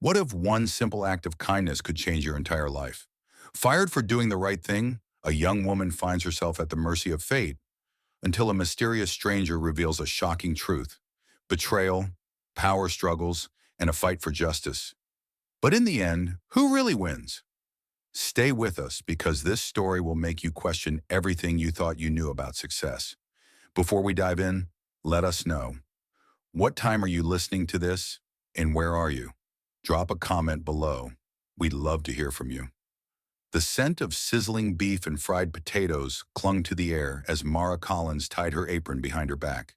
What if one simple act of kindness could change your entire life? Fired for doing the right thing, a young woman finds herself at the mercy of fate until a mysterious stranger reveals a shocking truth: betrayal, power struggles, and a fight for justice. But in the end, who really wins? Stay with us because this story will make you question everything you thought you knew about success. Before we dive in, let us know. What time are you listening to this, and where are you? Drop a comment below. We'd love to hear from you. The scent of sizzling beef and fried potatoes clung to the air as Mara Collins tied her apron behind her back.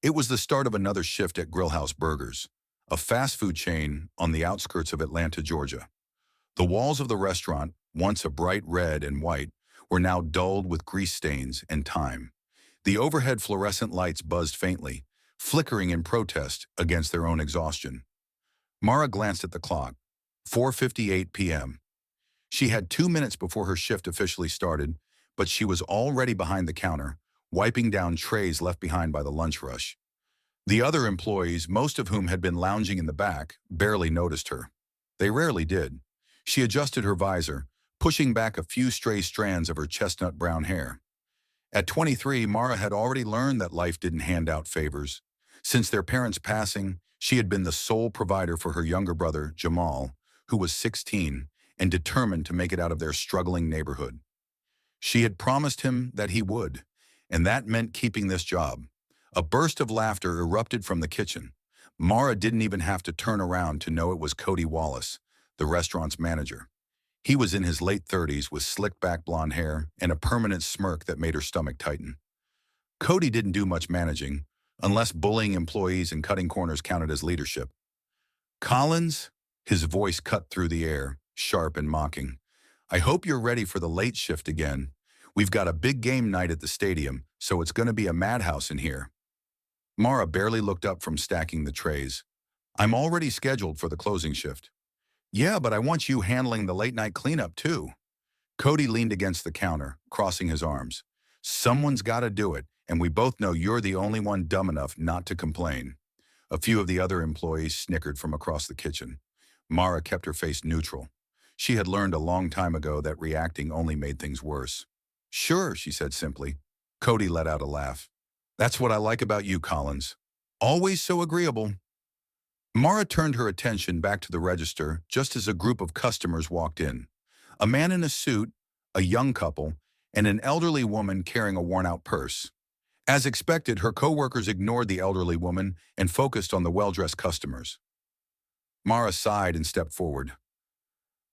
It was the start of another shift at Grillhouse Burgers, a fast food chain on the outskirts of Atlanta, Georgia. The walls of the restaurant, once a bright red and white, were now dulled with grease stains and time. The overhead fluorescent lights buzzed faintly, flickering in protest against their own exhaustion. Mara glanced at the clock. 4:58 p.m. She had 2 minutes before her shift officially started, but she was already behind the counter, wiping down trays left behind by the lunch rush. The other employees, most of whom had been lounging in the back, barely noticed her. They rarely did. She adjusted her visor, pushing back a few stray strands of her chestnut brown hair. At 23, Mara had already learned that life didn't hand out favors. Since their parents' passing, she had been the sole provider for her younger brother, Jamal, who was 16 and determined to make it out of their struggling neighborhood. She had promised him that he would, and that meant keeping this job. A burst of laughter erupted from the kitchen. Mara didn't even have to turn around to know it was Cody Wallace, the restaurant's manager. He was in his late 30s with slicked-back blonde hair and a permanent smirk that made her stomach tighten. Cody didn't do much managing, unless bullying employees and cutting corners counted as leadership. "Collins," his voice cut through the air, sharp and mocking. "I hope you're ready for the late shift again. We've got a big game night at the stadium, so it's going to be a madhouse in here." Mara barely looked up from stacking the trays. "I'm already scheduled for the closing shift." "Yeah, but I want you handling the late-night cleanup, too." Cody leaned against the counter, crossing his arms. "Someone's got to do it, and we both know you're the only one dumb enough not to complain." A few of the other employees snickered from across the kitchen. Mara kept her face neutral. She had learned a long time ago that reacting only made things worse. "Sure," she said simply. Cody let out a laugh. "That's what I like about you, Collins. Always so agreeable." Mara turned her attention back to the register just as a group of customers walked in. A man in a suit, a young couple, and an elderly woman carrying a worn-out purse. As expected, her coworkers ignored the elderly woman and focused on the well-dressed customers. Mara sighed and stepped forward.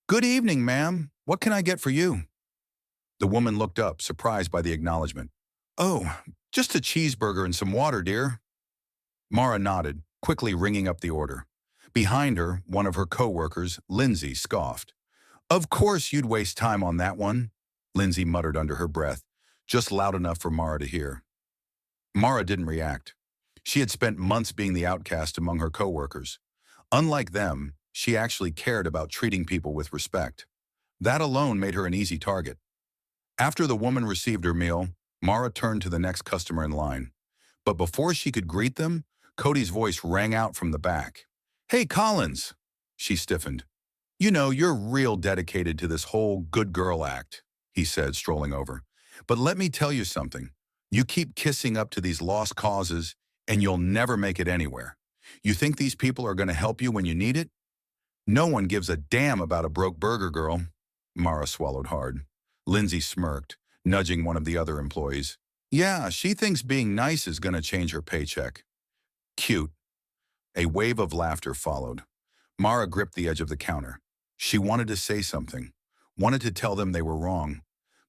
"Good evening, ma'am. What can I get for you?" The woman looked up, surprised by the acknowledgement. "Oh, just a cheeseburger and some water, dear." Mara nodded, quickly ringing up the order. Behind her, one of her coworkers, Lindsay, scoffed. "Of course you'd waste time on that one," Lindsay muttered under her breath, just loud enough for Mara to hear. Mara didn't react. She had spent months being the outcast among her coworkers. Unlike them, she actually cared about treating people with respect. That alone made her an easy target. After the woman received her meal, Mara turned to the next customer in line. But before she could greet them, Cody's voice rang out from the back. "Hey, Collins!" She stiffened. "You know, you're real dedicated to this whole good girl act," he said, strolling over. "But let me tell you something. You keep kissing up to these lost causes, and you'll never make it anywhere. You think these people are going to help you when you need it? No one gives a damn about a broke burger girl." Mara swallowed hard. Lindsay smirked, nudging one of the other employees. "Yeah, she thinks being nice is going to change her paycheck." "Cute." A wave of laughter followed. Mara gripped the edge of the counter. She wanted to say something, wanted to tell them they were wrong.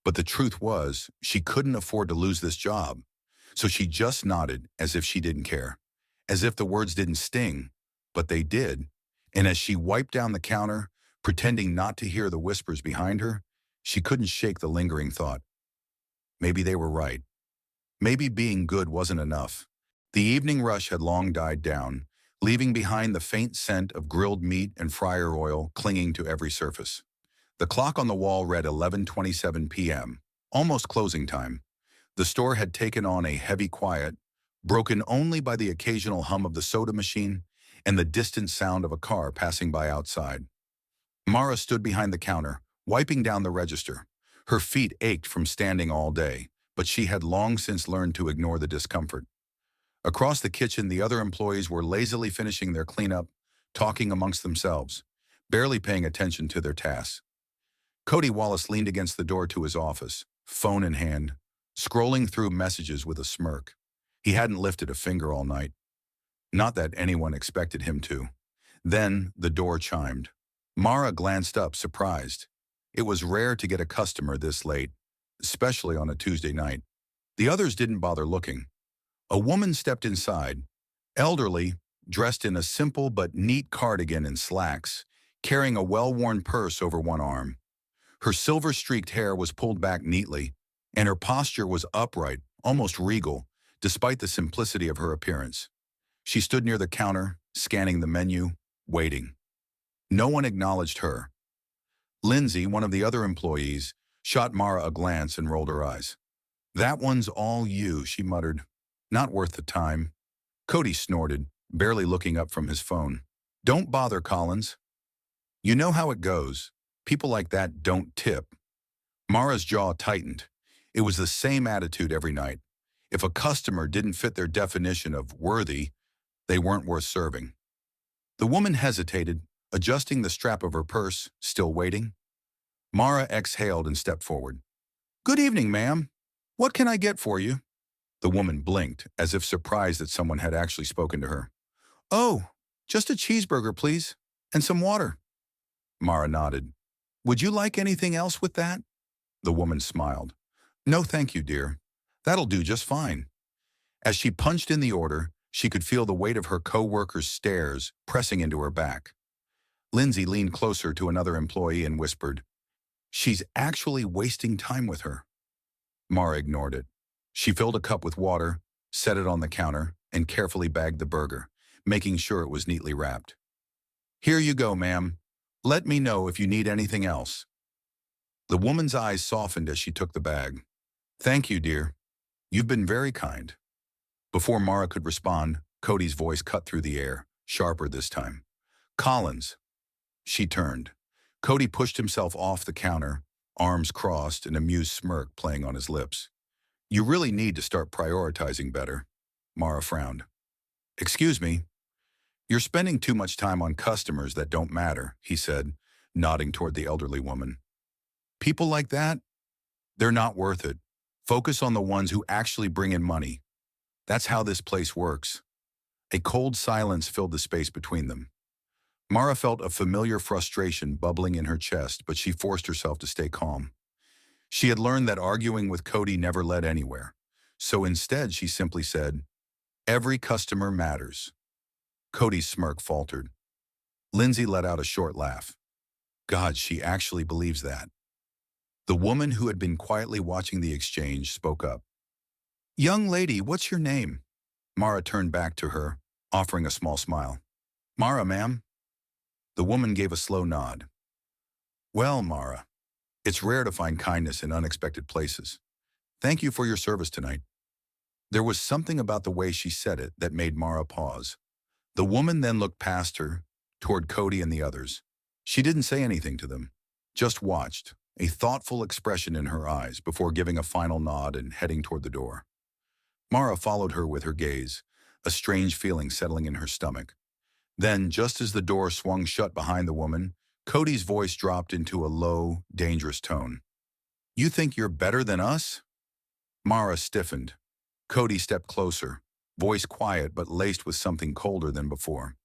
But the truth was, she couldn't afford to lose this job. So she just nodded as if she didn't care, as if the words didn't sting, but they did. And as she wiped down the counter, pretending not to hear the whispers behind her, she couldn't shake the lingering thought. Maybe they were right. Maybe being good wasn't enough. The evening rush had long died down, leaving behind the faint scent of grilled meat and fryer oil clinging to every surface. The clock on the wall read 11:27 p.m., almost closing time. The store had taken on a heavy quiet, broken only by the occasional hum of the soda machine and the distant sound of a car passing by outside. Mara stood behind the counter, wiping down the register. Her feet ached from standing all day, but she had long since learned to ignore the discomfort. Across the kitchen, the other employees were lazily finishing their cleanup, talking amongst themselves, barely paying attention to their tasks. Cody Wallace leaned against the door to his office, phone in hand, scrolling through messages with a smirk. He hadn't lifted a finger all night. Not that anyone expected him to. Then the door chimed. Mara glanced up, surprised. It was rare to get a customer this late, especially on a Tuesday night. The others didn't bother looking. A woman stepped inside, elderly, dressed in a simple but neat cardigan and slacks, carrying a well-worn purse over one arm. Her silver-streaked hair was pulled back neatly, and her posture was upright, almost regal, despite the simplicity of her appearance. She stood near the counter, scanning the menu, waiting. No one acknowledged her. Lindsay, one of the other employees, shot Mara a glance and rolled her eyes. "That one's all you," she muttered. "Not worth the time." Cody snorted, barely looking up from his phone. "Don't bother, Collins. You know how it goes. People like that don't tip." Mara's jaw tightened. It was the same attitude every night. If a customer didn't fit their definition of worthy, they weren't worth serving. The woman hesitated, adjusting the strap of her purse, still waiting. Mara exhaled and stepped forward. "Good evening, ma'am. What can I get for you?" The woman blinked, as if surprised that someone had actually spoken to her. "Oh, just a cheeseburger, please, and some water." Mara nodded. "Would you like anything else with that?" The woman smiled. "No, thank you, dear. That'll do just fine." As she punched in the order, she could feel the weight of her co-workers' stares pressing into her back. Lindsay leaned closer to another employee and whispered, "She's actually wasting time with her." Mara ignored it. She filled a cup with water, set it on the counter, and carefully bagged the burger, making sure it was neatly wrapped. "Here you go, ma'am. Let me know if you need anything else." The woman's eyes softened as she took the bag. "Thank you, dear. You've been very kind." Before Mara could respond, Cody's voice cut through the air, sharper this time. "Collins." She turned. Cody pushed himself off the counter, arms crossed, an amused smirk playing on his lips. "You really need to start prioritizing better." Mara frowned. "Excuse me. You're spending too much time on customers that don't matter," he said, nodding toward the elderly woman. "People like that? They're not worth it. Focus on the ones who actually bring in money. That's how this place works." A cold silence filled the space between them. Mara felt a familiar frustration bubbling in her chest, but she forced herself to stay calm. She had learned that arguing with Cody never led anywhere, so instead she simply said, "Every customer matters." Cody's smirk faltered. Lindsay let out a short laugh. God, she actually believes that. The woman who had been quietly watching the exchange spoke up. "Young lady, what's your name?" Mara turned back to her, offering a small smile. "Mara, ma'am." The woman gave a slow nod. "Well, Mara, it's rare to find kindness in unexpected places. Thank you for your service tonight." There was something about the way she said it that made Mara pause. The woman then looked past her, toward Cody and the others. She didn't say anything to them, just watched, a thoughtful expression in her eyes before giving a final nod and heading toward the door. Mara followed her with her gaze, a strange feeling settling in her stomach. Then, just as the door swung shut behind the woman, Cody's voice dropped into a low, dangerous tone. "You think you're better than us?" Mara stiffened. Cody stepped closer, voice quiet but laced with something colder than before.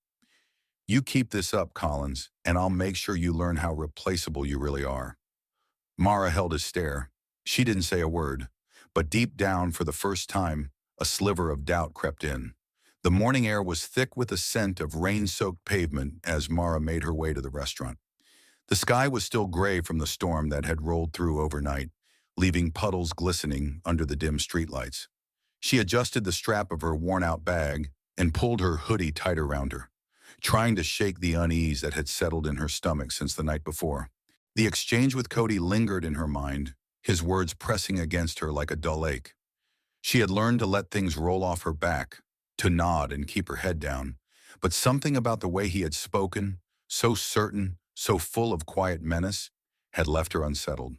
"You keep this up, Collins, and I'll make sure you learn how replaceable you really are." Mara held his stare. She didn't say a word, but deep down, for the first time, a sliver of doubt crept in. The morning air was thick with the scent of rain-soaked pavement as Mara made her way to the restaurant. The sky was still gray from the storm that had rolled through overnight, leaving puddles glistening under the dim streetlights. She adjusted the strap of her worn-out bag and pulled her hoodie tight around her, trying to shake the unease that had settled in her stomach since the night before. The exchange with Cody lingered in her mind, his words pressing against her like a dull ache. She had learned to let things roll off her back, to nod and keep her head down, But something about the way he had spoken, so certain, so full of quiet menace, had left her unsettled.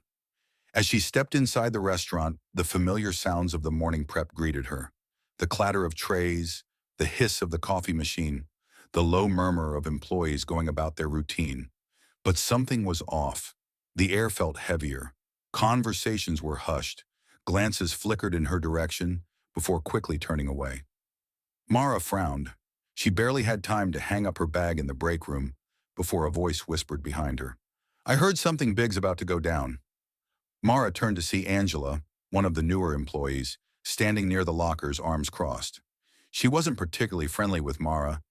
As she stepped inside the restaurant, the familiar sounds of the morning prep greeted her. The clatter of trays, the hiss of the coffee machine, the low murmur of employees going about their routine. But something was off. The air felt heavier. Conversations were hushed. Glances flickered in her direction before quickly turning away. Mara frowned. She barely had time to hang up her bag in the break room before a voice whispered behind her. "I heard something big's about to go down." Mara turned to see Angela, one of the newer employees, standing near the lockers, arms crossed. She wasn't particularly friendly with Mara,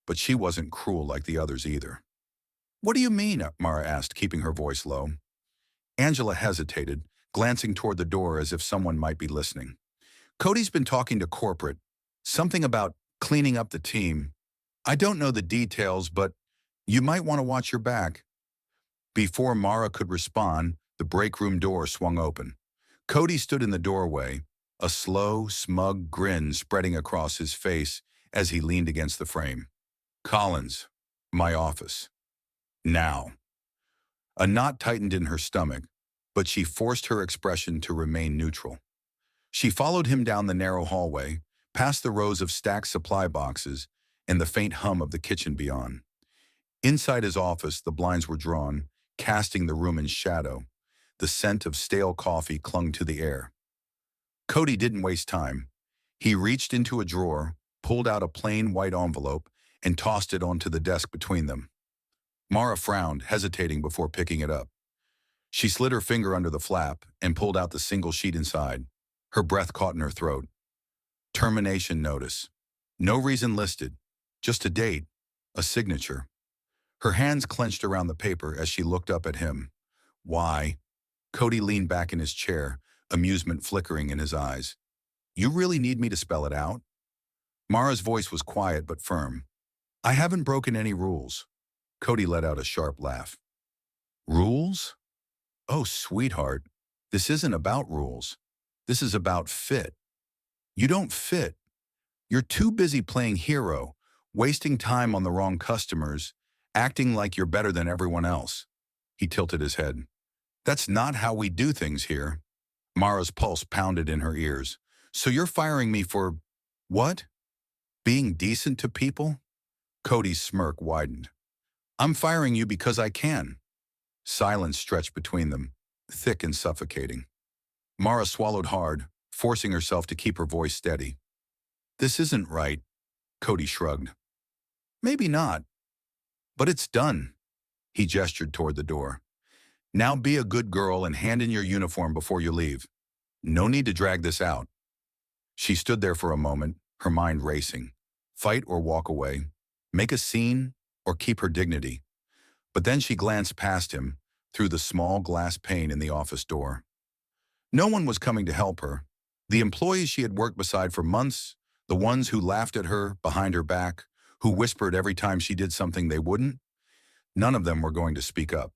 but she wasn't cruel like the others either. "What do you mean?" Mara asked, keeping her voice low. Angela hesitated, glancing toward the door as if someone might be listening. "Cody's been talking to corporate. Something about cleaning up the team. I don't know the details, but you might want to watch your back." Before Mara could respond, the break room door swung open. Cody stood in the doorway, a slow, smug grin spreading across his face as he leaned against the frame. "Collins, my office. Now." A knot tightened in her stomach, but she forced her expression to remain neutral. She followed him down the narrow hallway, past the rows of stacked supply boxes and the faint hum of the kitchen beyond. Inside his office, the blinds were drawn, casting the room in shadow. The scent of stale coffee clung to the air. Cody didn't waste time. He reached into a drawer, pulled out a plain white envelope, and tossed it onto the desk between them. Mara frowned, hesitating before picking it up. She slid her finger under the flap and pulled out the single sheet inside. Her breath caught in her throat. Termination notice. No reason listed. Just a date. A signature. Her hands clenched around the paper as she looked up at him. "Why?" Cody leaned back in his chair, amusement flickering in his eyes. "You really need me to spell it out?" Mara's voice was quiet but firm. "I haven't broken any rules." Cody let out a sharp laugh. "Rules? Oh, sweetheart, this isn't about rules. This is about fit. You don't fit. You're too busy playing hero, wasting time on the wrong customers, acting like you're better than everyone else." He tilted his head. "That's not how we do things here." Mara's pulse pounded in her ears. "So you're firing me for what? Being decent to people?" Cody's smirk widened. "I'm firing you because I can." Silence stretched between them, thick and suffocating. Mara swallowed hard, forcing herself to keep her voice steady. "This isn't right," Cody shrugged. "Maybe not, but it's done." He gestured toward the door. "Now be a good girl and hand in your uniform before you leave. No need to drag this out." She stood there for a moment, her mind racing. Fight or walk away, make a scene or keep her dignity. But then she glanced past him, through the small glass pane in the office door. No one was coming to help her. The employees she had worked beside for months, the ones who laughed at her behind her back, who whispered every time she did something they wouldn't, none of them were going to speak up.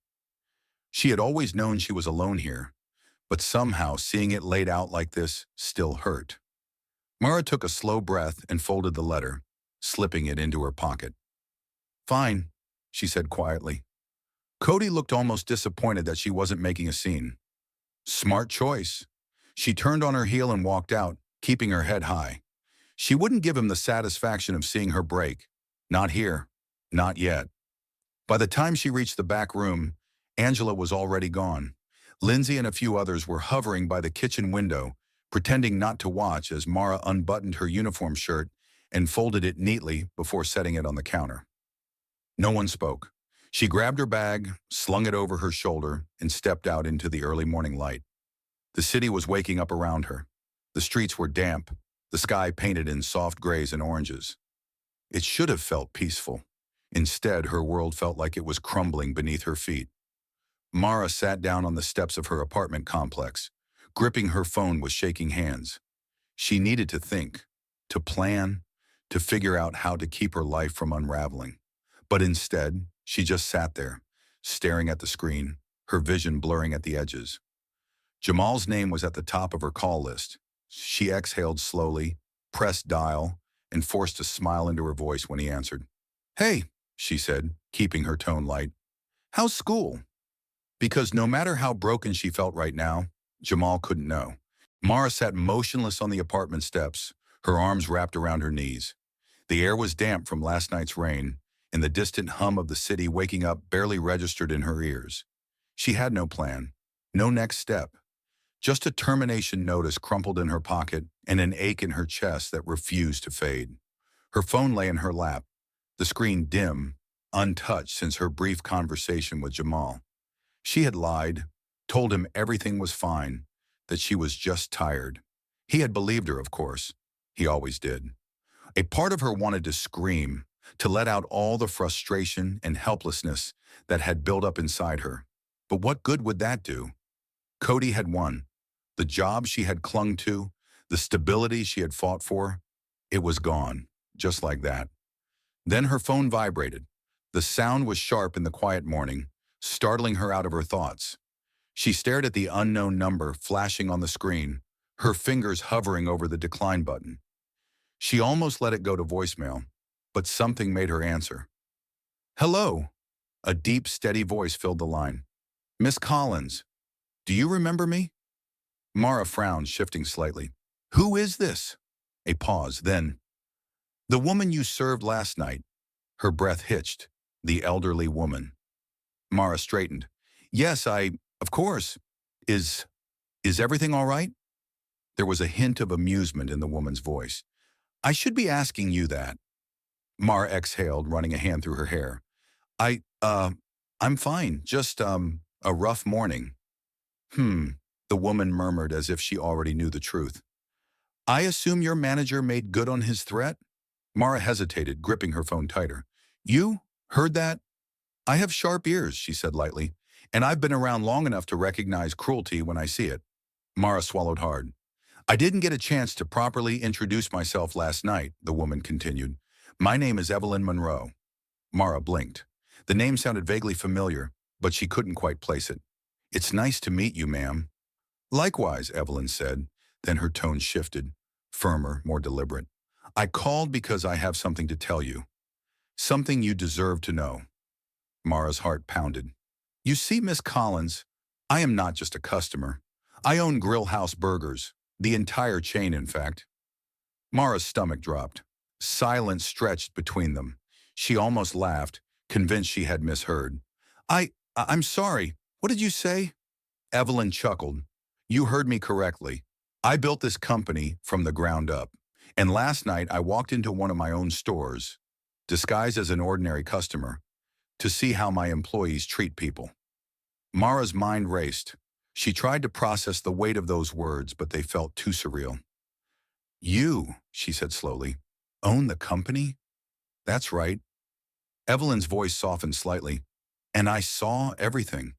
She had always known she was alone here, but somehow seeing it laid out like this still hurt. Mara took a slow breath and folded the letter, slipping it into her pocket. "Fine," she said quietly. Cody looked almost disappointed that she wasn't making a scene. Smart choice. She turned on her heel and walked out, keeping her head high. She wouldn't give him the satisfaction of seeing her break. Not here. Not yet. By the time she reached the back room, Angela was already gone. Lindsay and a few others were hovering by the kitchen window, pretending not to watch as Mara unbuttoned her uniform shirt and folded it neatly before setting it on the counter. No one spoke. She grabbed her bag, slung it over her shoulder, and stepped out into the early morning light. The city was waking up around her. The streets were damp, the sky painted in soft grays and oranges. It should have felt peaceful. Instead, her world felt like it was crumbling beneath her feet. Mara sat down on the steps of her apartment complex, gripping her phone with shaking hands. She needed to think, to plan, to figure out how to keep her life from unraveling. But instead, she just sat there, staring at the screen, her vision blurring at the edges. Jamal's name was at the top of her call list. She exhaled slowly, pressed dial, and forced a smile into her voice when he answered. Hey, she said, keeping her tone light. How's school? Because no matter how broken she felt right now, Jamal couldn't know. Mara sat motionless on the apartment steps, her arms wrapped around her knees. The air was damp from last night's rain, and the distant hum of the city waking up barely registered in her ears. She had no plan, no next step, just a termination notice crumpled in her pocket and an ache in her chest that refused to fade. Her phone lay in her lap, the screen dim, untouched since her brief conversation with Jamal. She had lied, told him everything was fine, that she was just tired. He had believed her, of course. He always did. A part of her wanted to scream, to let out all the frustration and helplessness that had built up inside her. But what good would that do? Cody had won. The job she had clung to, the stability she had fought for, it was gone, just like that. Then her phone vibrated. The sound was sharp in the quiet morning, startling her out of her thoughts. She stared at the unknown number flashing on the screen, her fingers hovering over the decline button. She almost let it go to voicemail, but something made her answer. Hello. A deep, steady voice filled the line. Miss Collins, do you remember me? Mara frowned, shifting slightly. Who is this? A pause, then. The woman you served last night. Her breath hitched. The elderly woman. Mara straightened. Yes, of course. Is everything all right? There was a hint of amusement in the woman's voice. I should be asking you that. Mara exhaled, running a hand through her hair. I'm fine. Just, a rough morning. The woman murmured as if she already knew the truth. I assume your manager made good on his threat? Mara hesitated, gripping her phone tighter. You heard that? I have sharp ears, she said lightly, and I've been around long enough to recognize cruelty when I see it. Mara swallowed hard. I didn't get a chance to properly introduce myself last night, the woman continued. My name is Evelyn Monroe. Mara blinked. The name sounded vaguely familiar, but she couldn't quite place it. It's nice to meet you, ma'am. Likewise, Evelyn said. Then her tone shifted, firmer, more deliberate. I called because I have something to tell you. Something you deserve to know. Mara's heart pounded. You see, Miss Collins, I am not just a customer. I own Grill House Burgers, the entire chain, in fact. Mara's stomach dropped. Silence stretched between them. She almost laughed, convinced she had misheard. I'm sorry. What did you say? Evelyn chuckled. You heard me correctly. I built this company from the ground up. And last night I walked into one of my own stores, disguised as an ordinary customer, to see how my employees treat people. Mara's mind raced. She tried to process the weight of those words, but they felt too surreal. You, she said slowly, own the company? That's right. Evelyn's voice softened slightly. And I saw everything.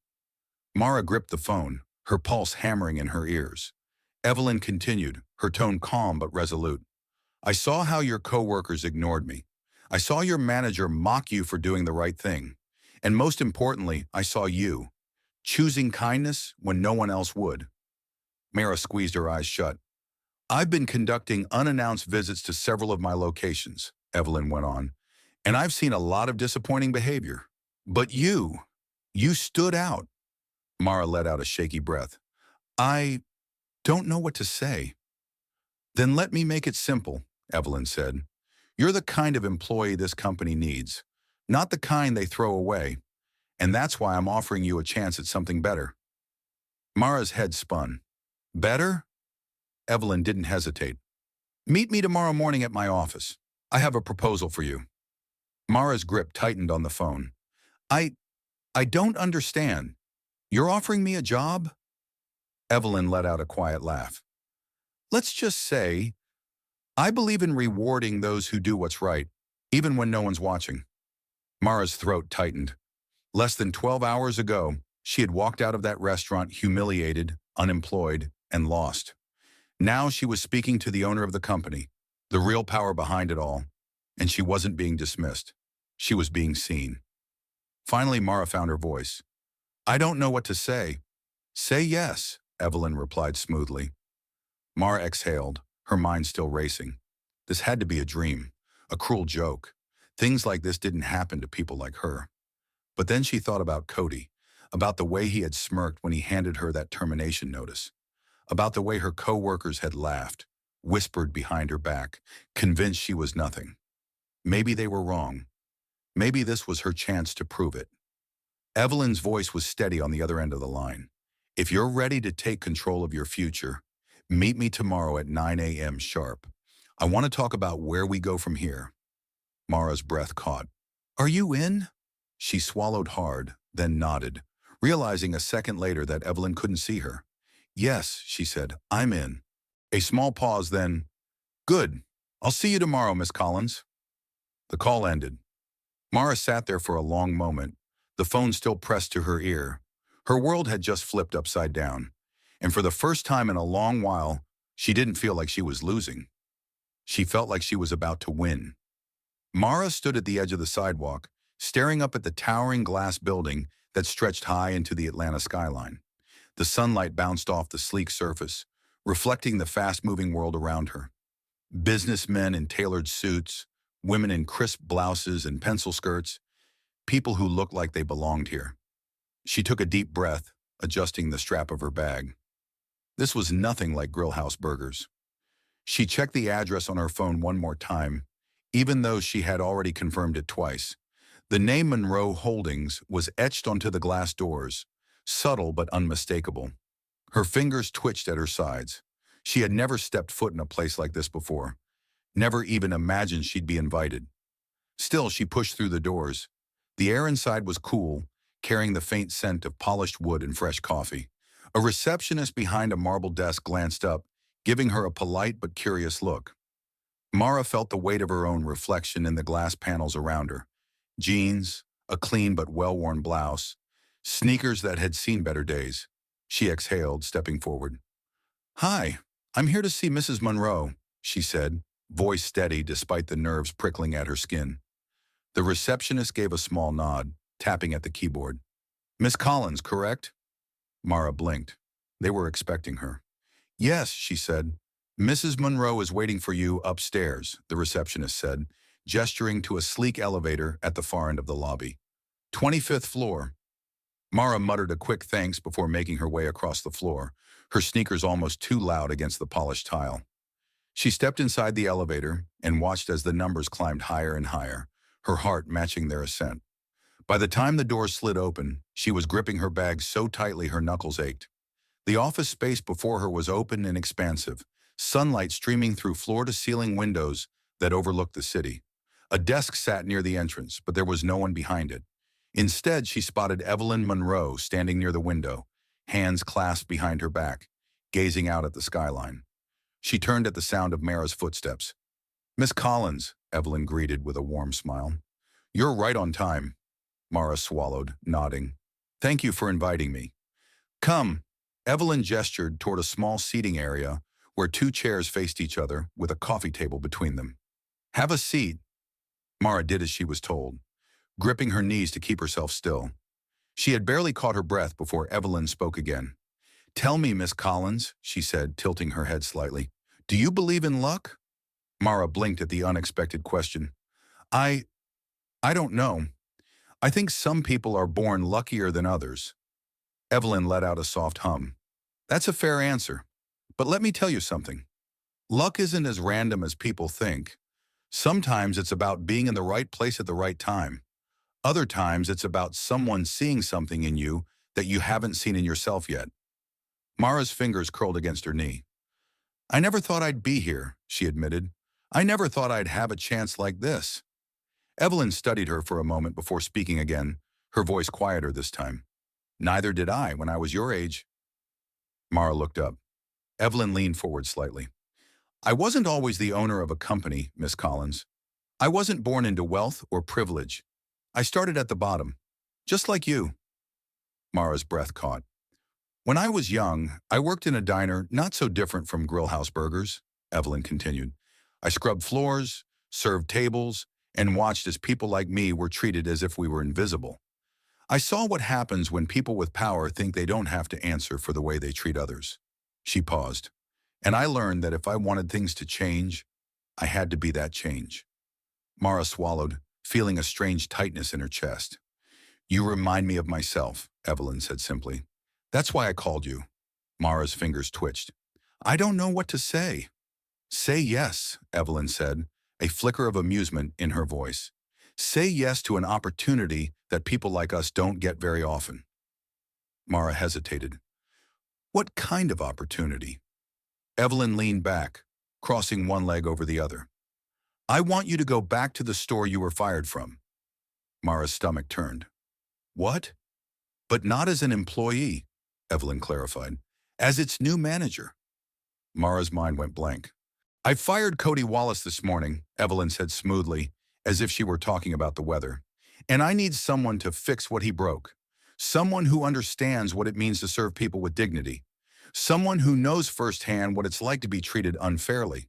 Mara gripped the phone, her pulse hammering in her ears. Evelyn continued, her tone calm but resolute. I saw how your coworkers ignored me. I saw your manager mock you for doing the right thing. And most importantly, I saw you, choosing kindness when no one else would. Mara squeezed her eyes shut. I've been conducting unannounced visits to several of my locations, Evelyn went on, and I've seen a lot of disappointing behavior. But you stood out. Mara let out a shaky breath. I don't know what to say. Then let me make it simple, Evelyn said. You're the kind of employee this company needs, not the kind they throw away, and that's why I'm offering you a chance at something better. Mara's head spun. Better? Evelyn didn't hesitate. Meet me tomorrow morning at my office. I have a proposal for you. Mara's grip tightened on the phone. I don't understand. You're offering me a job? Evelyn let out a quiet laugh. Let's just say, I believe in rewarding those who do what's right, even when no one's watching. Mara's throat tightened. Less than 12 hours ago, she had walked out of that restaurant humiliated, unemployed, and lost. Now she was speaking to the owner of the company, the real power behind it all, and she wasn't being dismissed. She was being seen. Finally, Mara found her voice. I don't know what to say. Say yes, Evelyn replied smoothly. Mara exhaled, her mind still racing. This had to be a dream, a cruel joke. Things like this didn't happen to people like her. But then she thought about Cody, about the way he had smirked when he handed her that termination notice, about the way her co-workers had laughed, whispered behind her back, convinced she was nothing. Maybe they were wrong. Maybe this was her chance to prove it. Evelyn's voice was steady on the other end of the line. If you're ready to take control of your future, meet me tomorrow at 9 a.m. sharp. I want to talk about where we go from here. Mara's breath caught. Are you in? She swallowed hard, then nodded, realizing a second later that Evelyn couldn't see her. Yes, she said, I'm in. A small pause, then, good. I'll see you tomorrow, Miss Collins. The call ended. Mara sat there for a long moment, the phone still pressed to her ear. Her world had just flipped upside down, and for the first time in a long while, she didn't feel like she was losing. She felt like she was about to win. Mara stood at the edge of the sidewalk, staring up at the towering glass building that stretched high into the Atlanta skyline. The sunlight bounced off the sleek surface, reflecting the fast-moving world around her. Businessmen in tailored suits, women in crisp blouses and pencil skirts, people who looked like they belonged here. She took a deep breath, adjusting the strap of her bag. This was nothing like Grill House Burgers. She checked the address on her phone one more time, even though she had already confirmed it twice. The name Monroe Holdings was etched onto the glass doors, subtle but unmistakable. Her fingers twitched at her sides. She had never stepped foot in a place like this before, never even imagined she'd be invited. Still, she pushed through the doors. The air inside was cool, carrying the faint scent of polished wood and fresh coffee. A receptionist behind a marble desk glanced up, giving her a polite but curious look. Mara felt the weight of her own reflection in the glass panels around her. Jeans, a clean but well-worn blouse, sneakers that had seen better days. She exhaled, stepping forward. Hi, I'm here to see Mrs. Monroe, she said, voice steady despite the nerves prickling at her skin. The receptionist gave a small nod, tapping at the keyboard. Miss Collins, correct? Mara blinked. They were expecting her. Yes, she said. Mrs. Monroe is waiting for you upstairs, the receptionist said, gesturing to a sleek elevator at the far end of the lobby. 25th floor. Mara muttered a quick thanks before making her way across the floor, her sneakers almost too loud against the polished tile. She stepped inside the elevator and watched as the numbers climbed higher and higher, her heart matching their ascent. By the time the door slid open, she was gripping her bag so tightly her knuckles ached. The office space before her was open and expansive, sunlight streaming through floor-to-ceiling windows that overlooked the city. A desk sat near the entrance, but there was no one behind it. Instead, she spotted Evelyn Monroe standing near the window, hands clasped behind her back, gazing out at the skyline. She turned at the sound of Mara's footsteps. Miss Collins, Evelyn greeted with a warm smile. You're right on time. Mara swallowed, nodding. Thank you for inviting me. Come. Evelyn gestured toward a small seating area where two chairs faced each other with a coffee table between them. Have a seat. Mara did as she was told, gripping her knees to keep herself still. She had barely caught her breath before Evelyn spoke again. Tell me, Miss Collins, she said, tilting her head slightly, do you believe in luck? Mara blinked at the unexpected question. I don't know. I think some people are born luckier than others. Evelyn let out a soft hum. That's a fair answer. But let me tell you something. Luck isn't as random as people think. Sometimes it's about being in the right place at the right time. Other times it's about someone seeing something in you that you haven't seen in yourself yet. Mara's fingers curled against her knee. I never thought I'd be here, she admitted. I never thought I'd have a chance like this. Evelyn studied her for a moment before speaking again, her voice quieter this time. Neither did I when I was your age. Mara looked up. Evelyn leaned forward slightly. I wasn't always the owner of a company, Miss Collins. I wasn't born into wealth or privilege. I started at the bottom, just like you. Mara's breath caught. When I was young, I worked in a diner not so different from Grill House Burgers, Evelyn continued. I scrubbed floors, served tables, and watched as people like me were treated as if we were invisible. I saw what happens when people with power think they don't have to answer for the way they treat others. She paused, and I learned that if I wanted things to change, I had to be that change. Mara swallowed, feeling a strange tightness in her chest. You remind me of myself, Evelyn said simply. That's why I called you. Mara's fingers twitched. I don't know what to say. Say yes, Evelyn said, a flicker of amusement in her voice. Say yes to an opportunity that people like us don't get very often. Mara hesitated. What kind of opportunity? Evelyn leaned back, crossing one leg over the other. I want you to go back to the store you were fired from. Mara's stomach turned. What? But not as an employee, Evelyn clarified. As its new manager. Mara's mind went blank. I fired Cody Wallace this morning, Evelyn said smoothly, as if she were talking about the weather. And I need someone to fix what he broke. Someone who understands what it means to serve people with dignity. Someone who knows firsthand what it's like to be treated unfairly.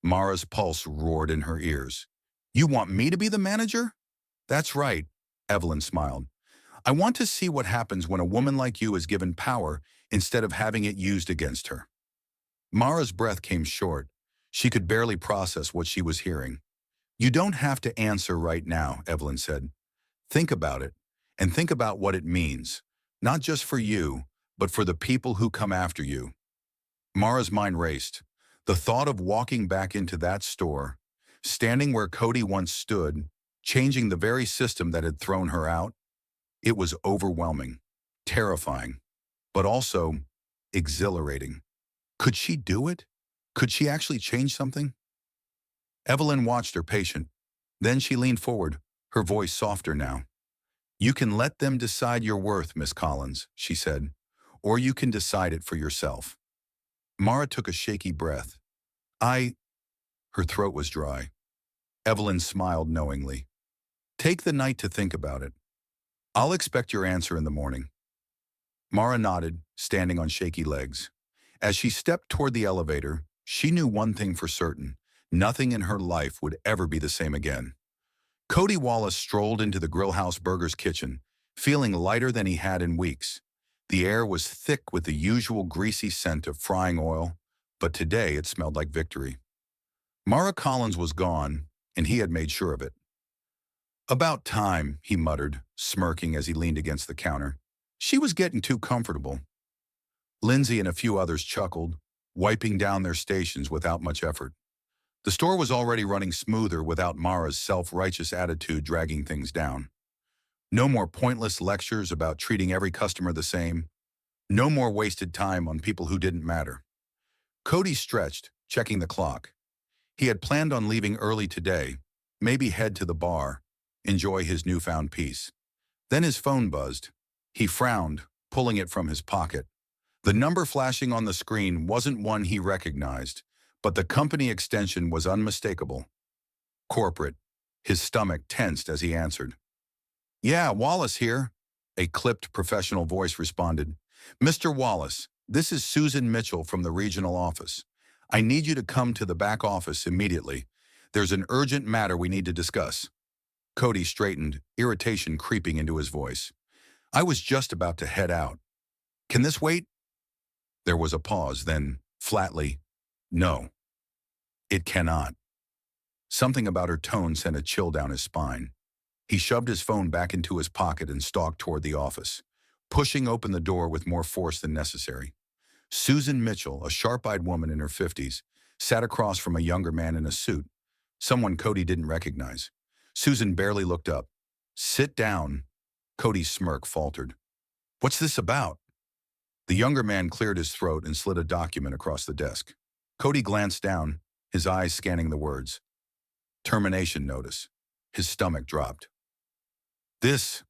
Mara's pulse roared in her ears. You want me to be the manager? That's right, Evelyn smiled. I want to see what happens when a woman like you is given power instead of having it used against her. Mara's breath came short. She could barely process what she was hearing. You don't have to answer right now, Evelyn said. Think about it, and think about what it means, not just for you, but for the people who come after you. Mara's mind raced. The thought of walking back into that store, standing where Cody once stood, changing the very system that had thrown her out, it was overwhelming, terrifying, but also exhilarating. Could she do it? Could she actually change something? Evelyn watched her patient. Then she leaned forward, her voice softer now. You can let them decide your worth, Miss Collins, she said, or you can decide it for yourself. Mara took a shaky breath. Her throat was dry. Evelyn smiled knowingly. Take the night to think about it. I'll expect your answer in the morning. Mara nodded, standing on shaky legs. As she stepped toward the elevator, she knew one thing for certain. Nothing in her life would ever be the same again. Cody Wallace strolled into the Grill House Burgers kitchen, feeling lighter than he had in weeks. The air was thick with the usual greasy scent of frying oil, but today it smelled like victory. Mara Collins was gone, and he had made sure of it. About time, he muttered, smirking as he leaned against the counter. She was getting too comfortable. Lindsay and a few others chuckled, wiping down their stations without much effort. The store was already running smoother without Mara's self-righteous attitude dragging things down. No more pointless lectures about treating every customer the same. No more wasted time on people who didn't matter. Cody stretched, checking the clock. He had planned on leaving early today, maybe head to the bar, enjoy his newfound peace. Then his phone buzzed. He frowned, pulling it from his pocket. The number flashing on the screen wasn't one he recognized, but the company extension was unmistakable. Corporate. His stomach tensed as he answered. Yeah, Wallace here, a clipped professional voice responded. Mr. Wallace, this is Susan Mitchell from the regional office. I need you to come to the back office immediately. There's an urgent matter we need to discuss. Cody straightened, irritation creeping into his voice. I was just about to head out. Can this wait? There was a pause, then, flatly, no. It cannot. Something about her tone sent a chill down his spine. He shoved his phone back into his pocket and stalked toward the office, pushing open the door with more force than necessary. Susan Mitchell, a sharp-eyed woman in her 50s, sat across from a younger man in a suit, someone Cody didn't recognize. Susan barely looked up. Sit down. Cody's smirk faltered. What's this about? The younger man cleared his throat and slid a document across the desk. Cody glanced down, his eyes scanning the words. Termination notice. His stomach dropped. This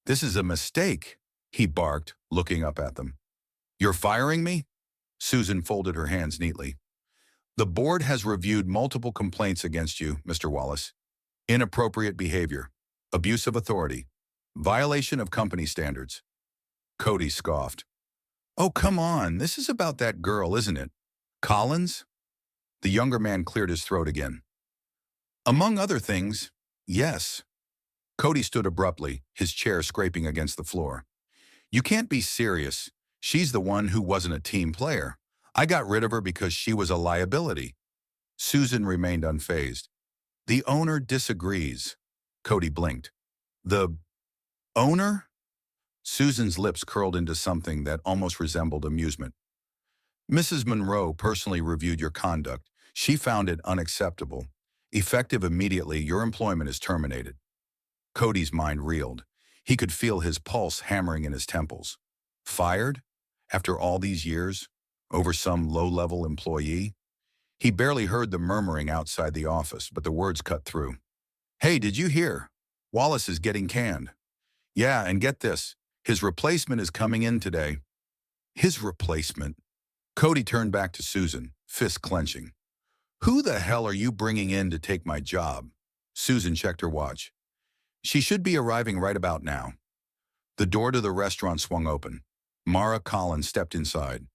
is a mistake, he barked, looking up at them. You're firing me? Susan folded her hands neatly. The board has reviewed multiple complaints against you, Mr. Wallace. Inappropriate behavior, abuse of authority, violation of company standards. Cody scoffed. Oh, come on, this is about that girl, isn't it? Collins? The younger man cleared his throat again. Among other things, yes. Cody stood abruptly, his chair scraping against the floor. You can't be serious. She's the one who wasn't a team player. I got rid of her because she was a liability. Susan remained unfazed. The owner disagrees. Cody blinked. The owner? Susan's lips curled into something that almost resembled amusement. Mrs. Monroe personally reviewed your conduct. She found it unacceptable. Effective immediately, your employment is terminated. Cody's mind reeled. He could feel his pulse hammering in his temples. Fired? After all these years? Over some low-level employee? He barely heard the murmuring outside the office, but the words cut through. Hey, did you hear? Wallace is getting canned. Yeah, and get this. His replacement is coming in today. His replacement? Cody turned back to Susan, fist clenching. Who the hell are you bringing in to take my job? Susan checked her watch. She should be arriving right about now. The door to the restaurant swung open. Mara Collins stepped inside.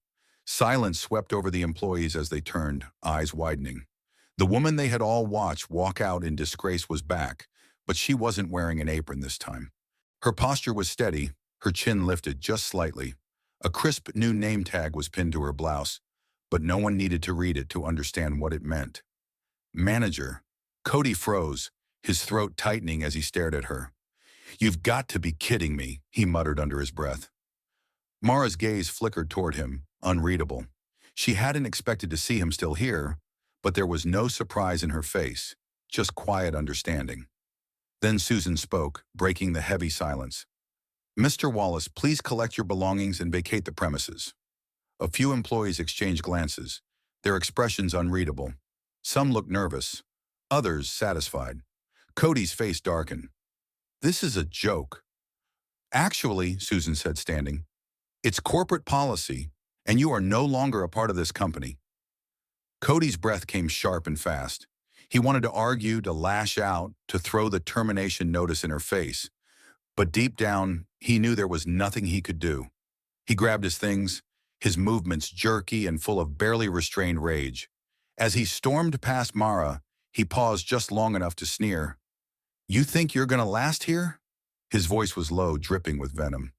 Silence swept over the employees as they turned, eyes widening. The woman they had all watched walk out in disgrace was back, but she wasn't wearing an apron this time. Her posture was steady, her chin lifted just slightly. A crisp new name tag was pinned to her blouse, but no one needed to read it to understand what it meant. Manager. Cody froze, his throat tightening as he stared at her. You've got to be kidding me, he muttered under his breath. Mara's gaze flickered toward him, unreadable. She hadn't expected to see him still here, but there was no surprise in her face, just quiet understanding. Then Susan spoke, breaking the heavy silence. Mr. Wallace, please collect your belongings and vacate the premises. A few employees exchanged glances, their expressions unreadable. Some looked nervous, others satisfied. Cody's face darkened. This is a joke. Actually, Susan said, standing, it's corporate policy, and you are no longer a part of this company. Cody's breath came sharp and fast. He wanted to argue, to lash out, to throw the termination notice in her face. But deep down, he knew there was nothing he could do. He grabbed his things, his movements jerky and full of barely restrained rage. As he stormed past Mara, he paused just long enough to sneer. You think you're gonna last here? His voice was low, dripping with venom.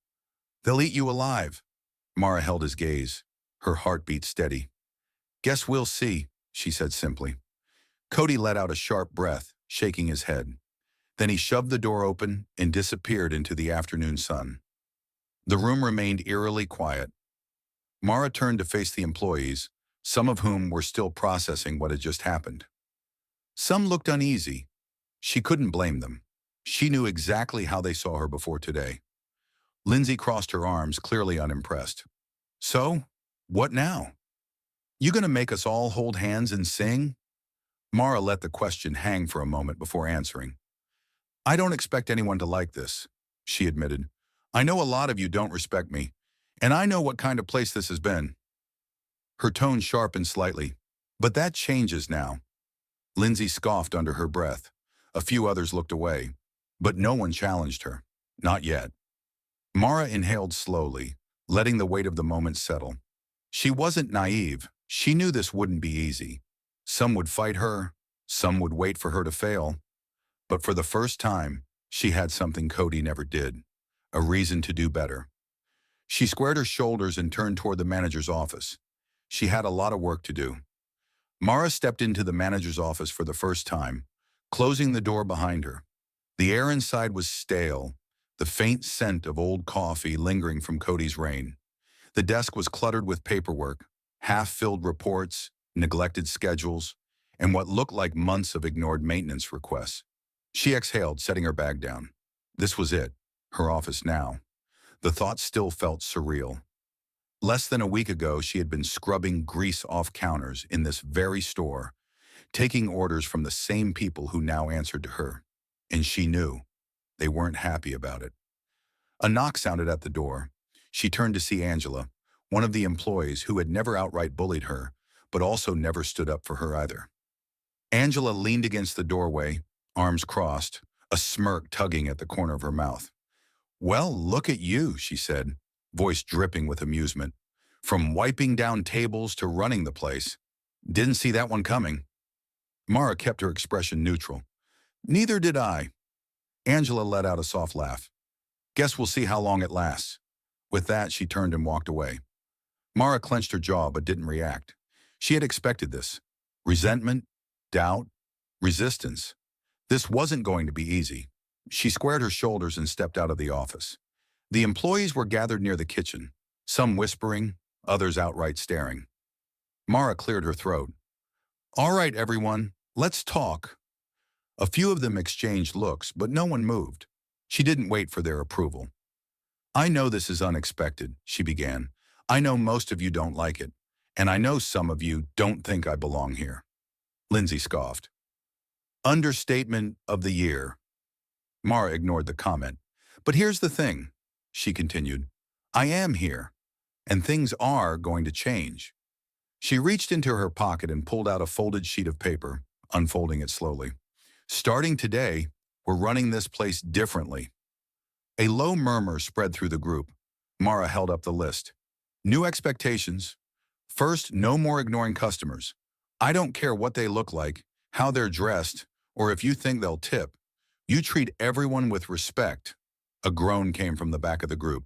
They'll eat you alive. Mara held his gaze, her heartbeat steady. Guess we'll see, she said simply. Cody let out a sharp breath, shaking his head. Then he shoved the door open and disappeared into the afternoon sun. The room remained eerily quiet. Mara turned to face the employees, some of whom were still processing what had just happened. Some looked uneasy. She couldn't blame them. She knew exactly how they saw her before today. Lindsay crossed her arms, clearly unimpressed. So, what now? You gonna make us all hold hands and sing? Mara let the question hang for a moment before answering. I don't expect anyone to like this, she admitted. I know a lot of you don't respect me, and I know what kind of place this has been. Her tone sharpened slightly. But that changes now. Lindsay scoffed under her breath. A few others looked away, but no one challenged her. Not yet. Mara inhaled slowly, letting the weight of the moment settle. She wasn't naive. She knew this wouldn't be easy. Some would fight her, some would wait for her to fail. But for the first time, she had something Cody never did, a reason to do better. She squared her shoulders and turned toward the manager's office. She had a lot of work to do. Mara stepped into the manager's office for the first time, closing the door behind her. The air inside was stale, the faint scent of old coffee lingering from Cody's reign. The desk was cluttered with paperwork, half-filled reports, neglected schedules, and what looked like months of ignored maintenance requests. She exhaled, setting her bag down. This was it, her office now. The thought still felt surreal. Less than a week ago, she had been scrubbing grease off counters in this very store, taking orders from the same people who now answered to her. And she knew they weren't happy about it. A knock sounded at the door. She turned to see Angela, one of the employees who had never outright bullied her, but also never stood up for her either. Angela leaned against the doorway, arms crossed, a smirk tugging at the corner of her mouth. Well, look at you, she said, voice dripping with amusement. From wiping down tables to running the place. Didn't see that one coming. Mara kept her expression neutral. Neither did I. Angela let out a soft laugh. Guess we'll see how long it lasts. With that, she turned and walked away. Mara clenched her jaw but didn't react. She had expected this. Resentment, doubt, resistance. This wasn't going to be easy. She squared her shoulders and stepped out of the office. The employees were gathered near the kitchen, some whispering, others outright staring. Mara cleared her throat. All right, everyone, let's talk. A few of them exchanged looks, but no one moved. She didn't wait for their approval. I know this is unexpected, she began. I know most of you don't like it, and I know some of you don't think I belong here. Lindsay scoffed. Understatement of the year. Mara ignored the comment. But here's the thing, she continued. I am here, and things are going to change. She reached into her pocket and pulled out a folded sheet of paper, unfolding it slowly. Starting today, we're running this place differently. A low murmur spread through the group. Mara held up the list. New expectations. First, no more ignoring customers. I don't care what they look like, how they're dressed, or if you think they'll tip. You treat everyone with respect. A groan came from the back of the group.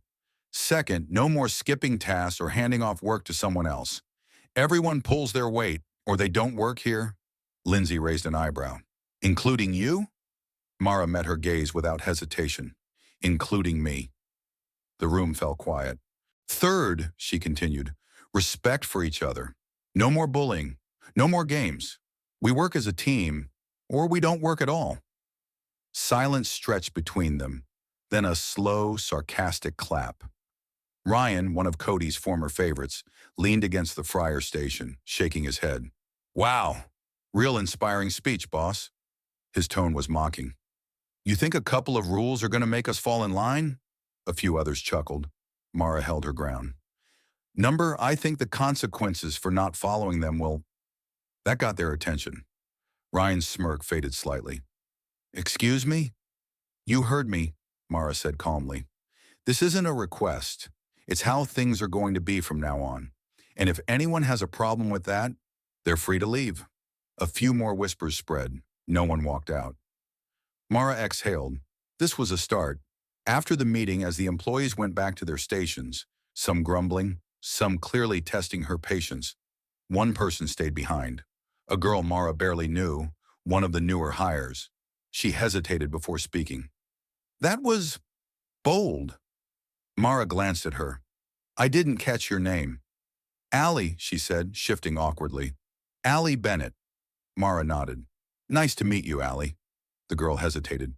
Second, no more skipping tasks or handing off work to someone else. Everyone pulls their weight, or they don't work here. Lindsay raised an eyebrow. Including you? Mara met her gaze without hesitation. Including me. The room fell quiet. Third, she continued, respect for each other. No more bullying. No more games. We work as a team, or we don't work at all. Silence stretched between them, then a slow, sarcastic clap. Ryan, one of Cody's former favorites, leaned against the fryer station, shaking his head. Wow, real inspiring speech, boss. His tone was mocking. You think a couple of rules are going to make us fall in line? A few others chuckled. Mara held her ground. Number, I think the consequences for not following them will... That got their attention. Ryan's smirk faded slightly. Excuse me? You heard me, Mara said calmly. This isn't a request. It's how things are going to be from now on. And if anyone has a problem with that, they're free to leave. A few more whispers spread. No one walked out. Mara exhaled. This was a start. After the meeting, as the employees went back to their stations, some grumbling, some clearly testing her patience, one person stayed behind. A girl Mara barely knew, one of the newer hires. She hesitated before speaking. That was bold. Mara glanced at her. I didn't catch your name. Allie, she said, shifting awkwardly. Allie Bennett. Mara nodded. Nice to meet you, Allie. The girl hesitated.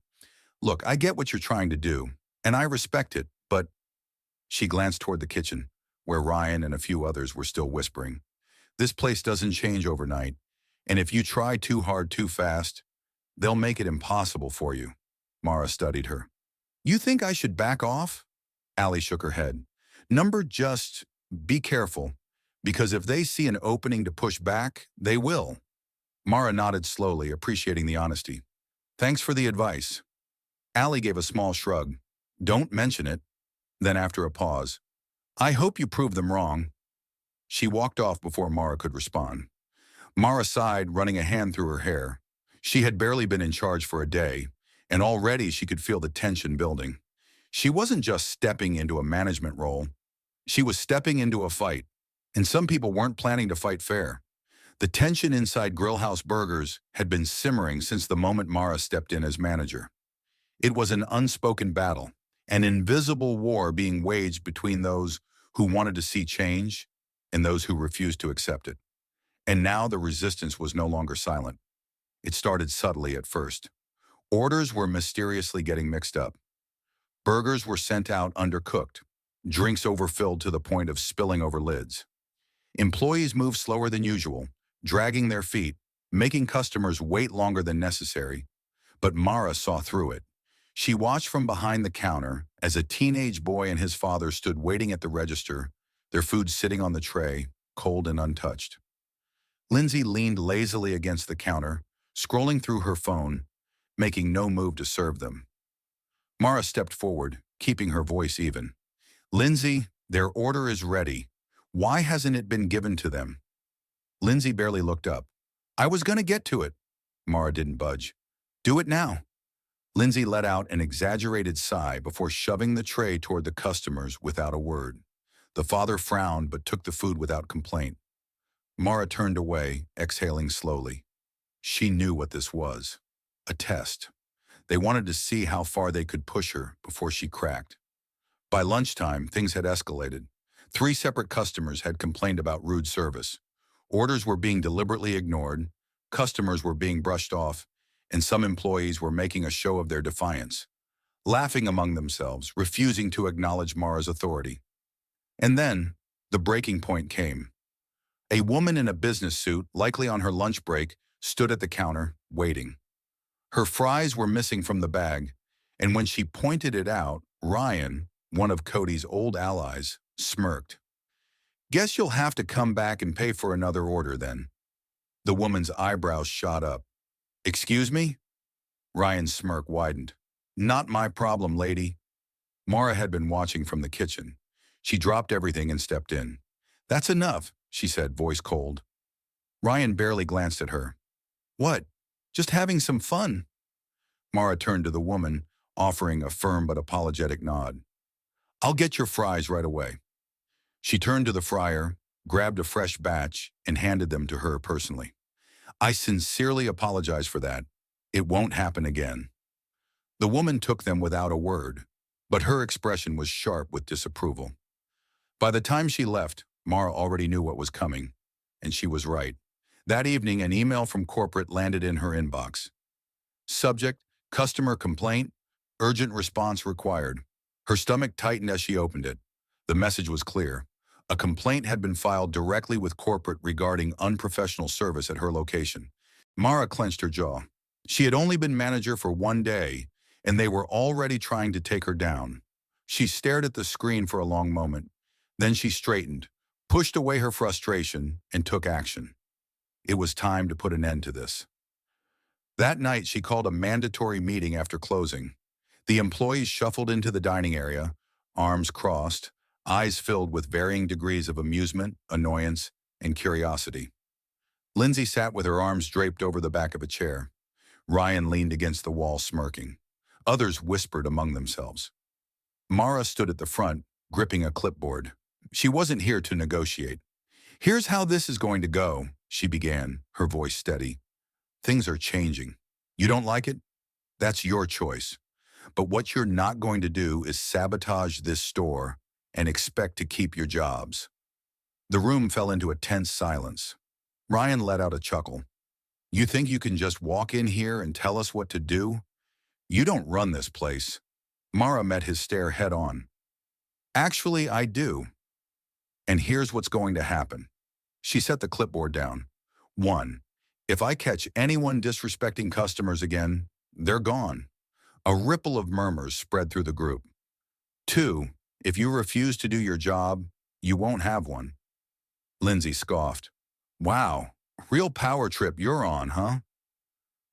Look, I get what you're trying to do, and I respect it, but... She glanced toward the kitchen, where Ryan and a few others were still whispering. This place doesn't change overnight, and if you try too hard too fast, they'll make it impossible for you. Mara studied her. You think I should back off? Allie shook her head. Number, just be careful, because if they see an opening to push back, they will. Mara nodded slowly, appreciating the honesty. Thanks for the advice. Allie gave a small shrug. Don't mention it. Then after a pause, I hope you prove them wrong. She walked off before Mara could respond. Mara sighed, running a hand through her hair. She had barely been in charge for a day, and already she could feel the tension building. She wasn't just stepping into a management role. She was stepping into a fight, and some people weren't planning to fight fair. The tension inside Grillhouse Burgers had been simmering since the moment Mara stepped in as manager. It was an unspoken battle, an invisible war being waged between those who wanted to see change and those who refused to accept it. And now the resistance was no longer silent. It started subtly at first. Orders were mysteriously getting mixed up. Burgers were sent out undercooked, drinks overfilled to the point of spilling over lids. Employees moved slower than usual, dragging their feet, making customers wait longer than necessary. But Mara saw through it. She watched from behind the counter as a teenage boy and his father stood waiting at the register, their food sitting on the tray, cold and untouched. Lindsay leaned lazily against the counter, scrolling through her phone, making no move to serve them. Mara stepped forward, keeping her voice even. Lindsay, their order is ready. Why hasn't it been given to them? Lindsay barely looked up. I was going to get to it. Mara didn't budge. Do it now. Lindsay let out an exaggerated sigh before shoving the tray toward the customers without a word. The father frowned but took the food without complaint. Mara turned away, exhaling slowly. She knew what this was. A test. They wanted to see how far they could push her before she cracked. By lunchtime, things had escalated. 3 separate customers had complained about rude service. Orders were being deliberately ignored, customers were being brushed off, and some employees were making a show of their defiance, laughing among themselves, refusing to acknowledge Mara's authority. And then, the breaking point came. A woman in a business suit, likely on her lunch break, stood at the counter, waiting. Her fries were missing from the bag, and when she pointed it out, Ryan, one of Cody's old allies, smirked. "Guess you'll have to come back and pay for another order then." The woman's eyebrows shot up. "Excuse me?" Ryan's smirk widened. "Not my problem, lady." Mara had been watching from the kitchen. She dropped everything and stepped in. "That's enough," she said, voice cold. Ryan barely glanced at her. "What? Just having some fun." Mara turned to the woman, offering a firm but apologetic nod. "I'll get your fries right away." She turned to the fryer, grabbed a fresh batch, and handed them to her personally. "I sincerely apologize for that. It won't happen again." The woman took them without a word, but her expression was sharp with disapproval. By the time she left, Mara already knew what was coming, and she was right. That evening, an email from corporate landed in her inbox. Subject: customer complaint, urgent response required. Her stomach tightened as she opened it. The message was clear. A complaint had been filed directly with corporate regarding unprofessional service at her location. Mara clenched her jaw. She had only been manager for 1 day, and they were already trying to take her down. She stared at the screen for a long moment. Then she straightened, pushed away her frustration, and took action. It was time to put an end to this. That night, she called a mandatory meeting after closing. The employees shuffled into the dining area, arms crossed, eyes filled with varying degrees of amusement, annoyance, and curiosity. Lindsay sat with her arms draped over the back of a chair. Ryan leaned against the wall smirking. Others whispered among themselves. Mara stood at the front, gripping a clipboard. She wasn't here to negotiate. "Here's how this is going to go," she began, her voice steady. "Things are changing. You don't like it? That's your choice. But what you're not going to do is sabotage this store and expect to keep your jobs." The room fell into a tense silence. Ryan let out a chuckle. "You think you can just walk in here and tell us what to do? You don't run this place." Mara met his stare head on. "Actually, I do. And here's what's going to happen." She set the clipboard down. 1. If I catch anyone disrespecting customers again, they're gone. A ripple of murmurs spread through the group. 2. If you refuse to do your job, you won't have one. Lindsay scoffed. "Wow, real power trip you're on, huh?"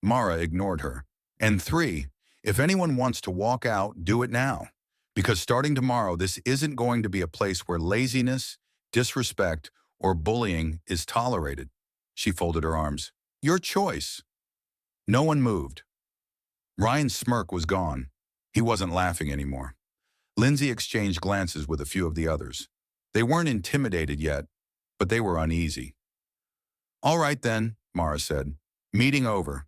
Mara ignored her. And 3. If anyone wants to walk out, do it now. Because starting tomorrow, this isn't going to be a place where laziness, disrespect, or bullying is tolerated. She folded her arms. "Your choice." No one moved. Ryan's smirk was gone. He wasn't laughing anymore. Lindsay exchanged glances with a few of the others. They weren't intimidated yet, but they were uneasy. "All right then," Mara said. "Meeting over."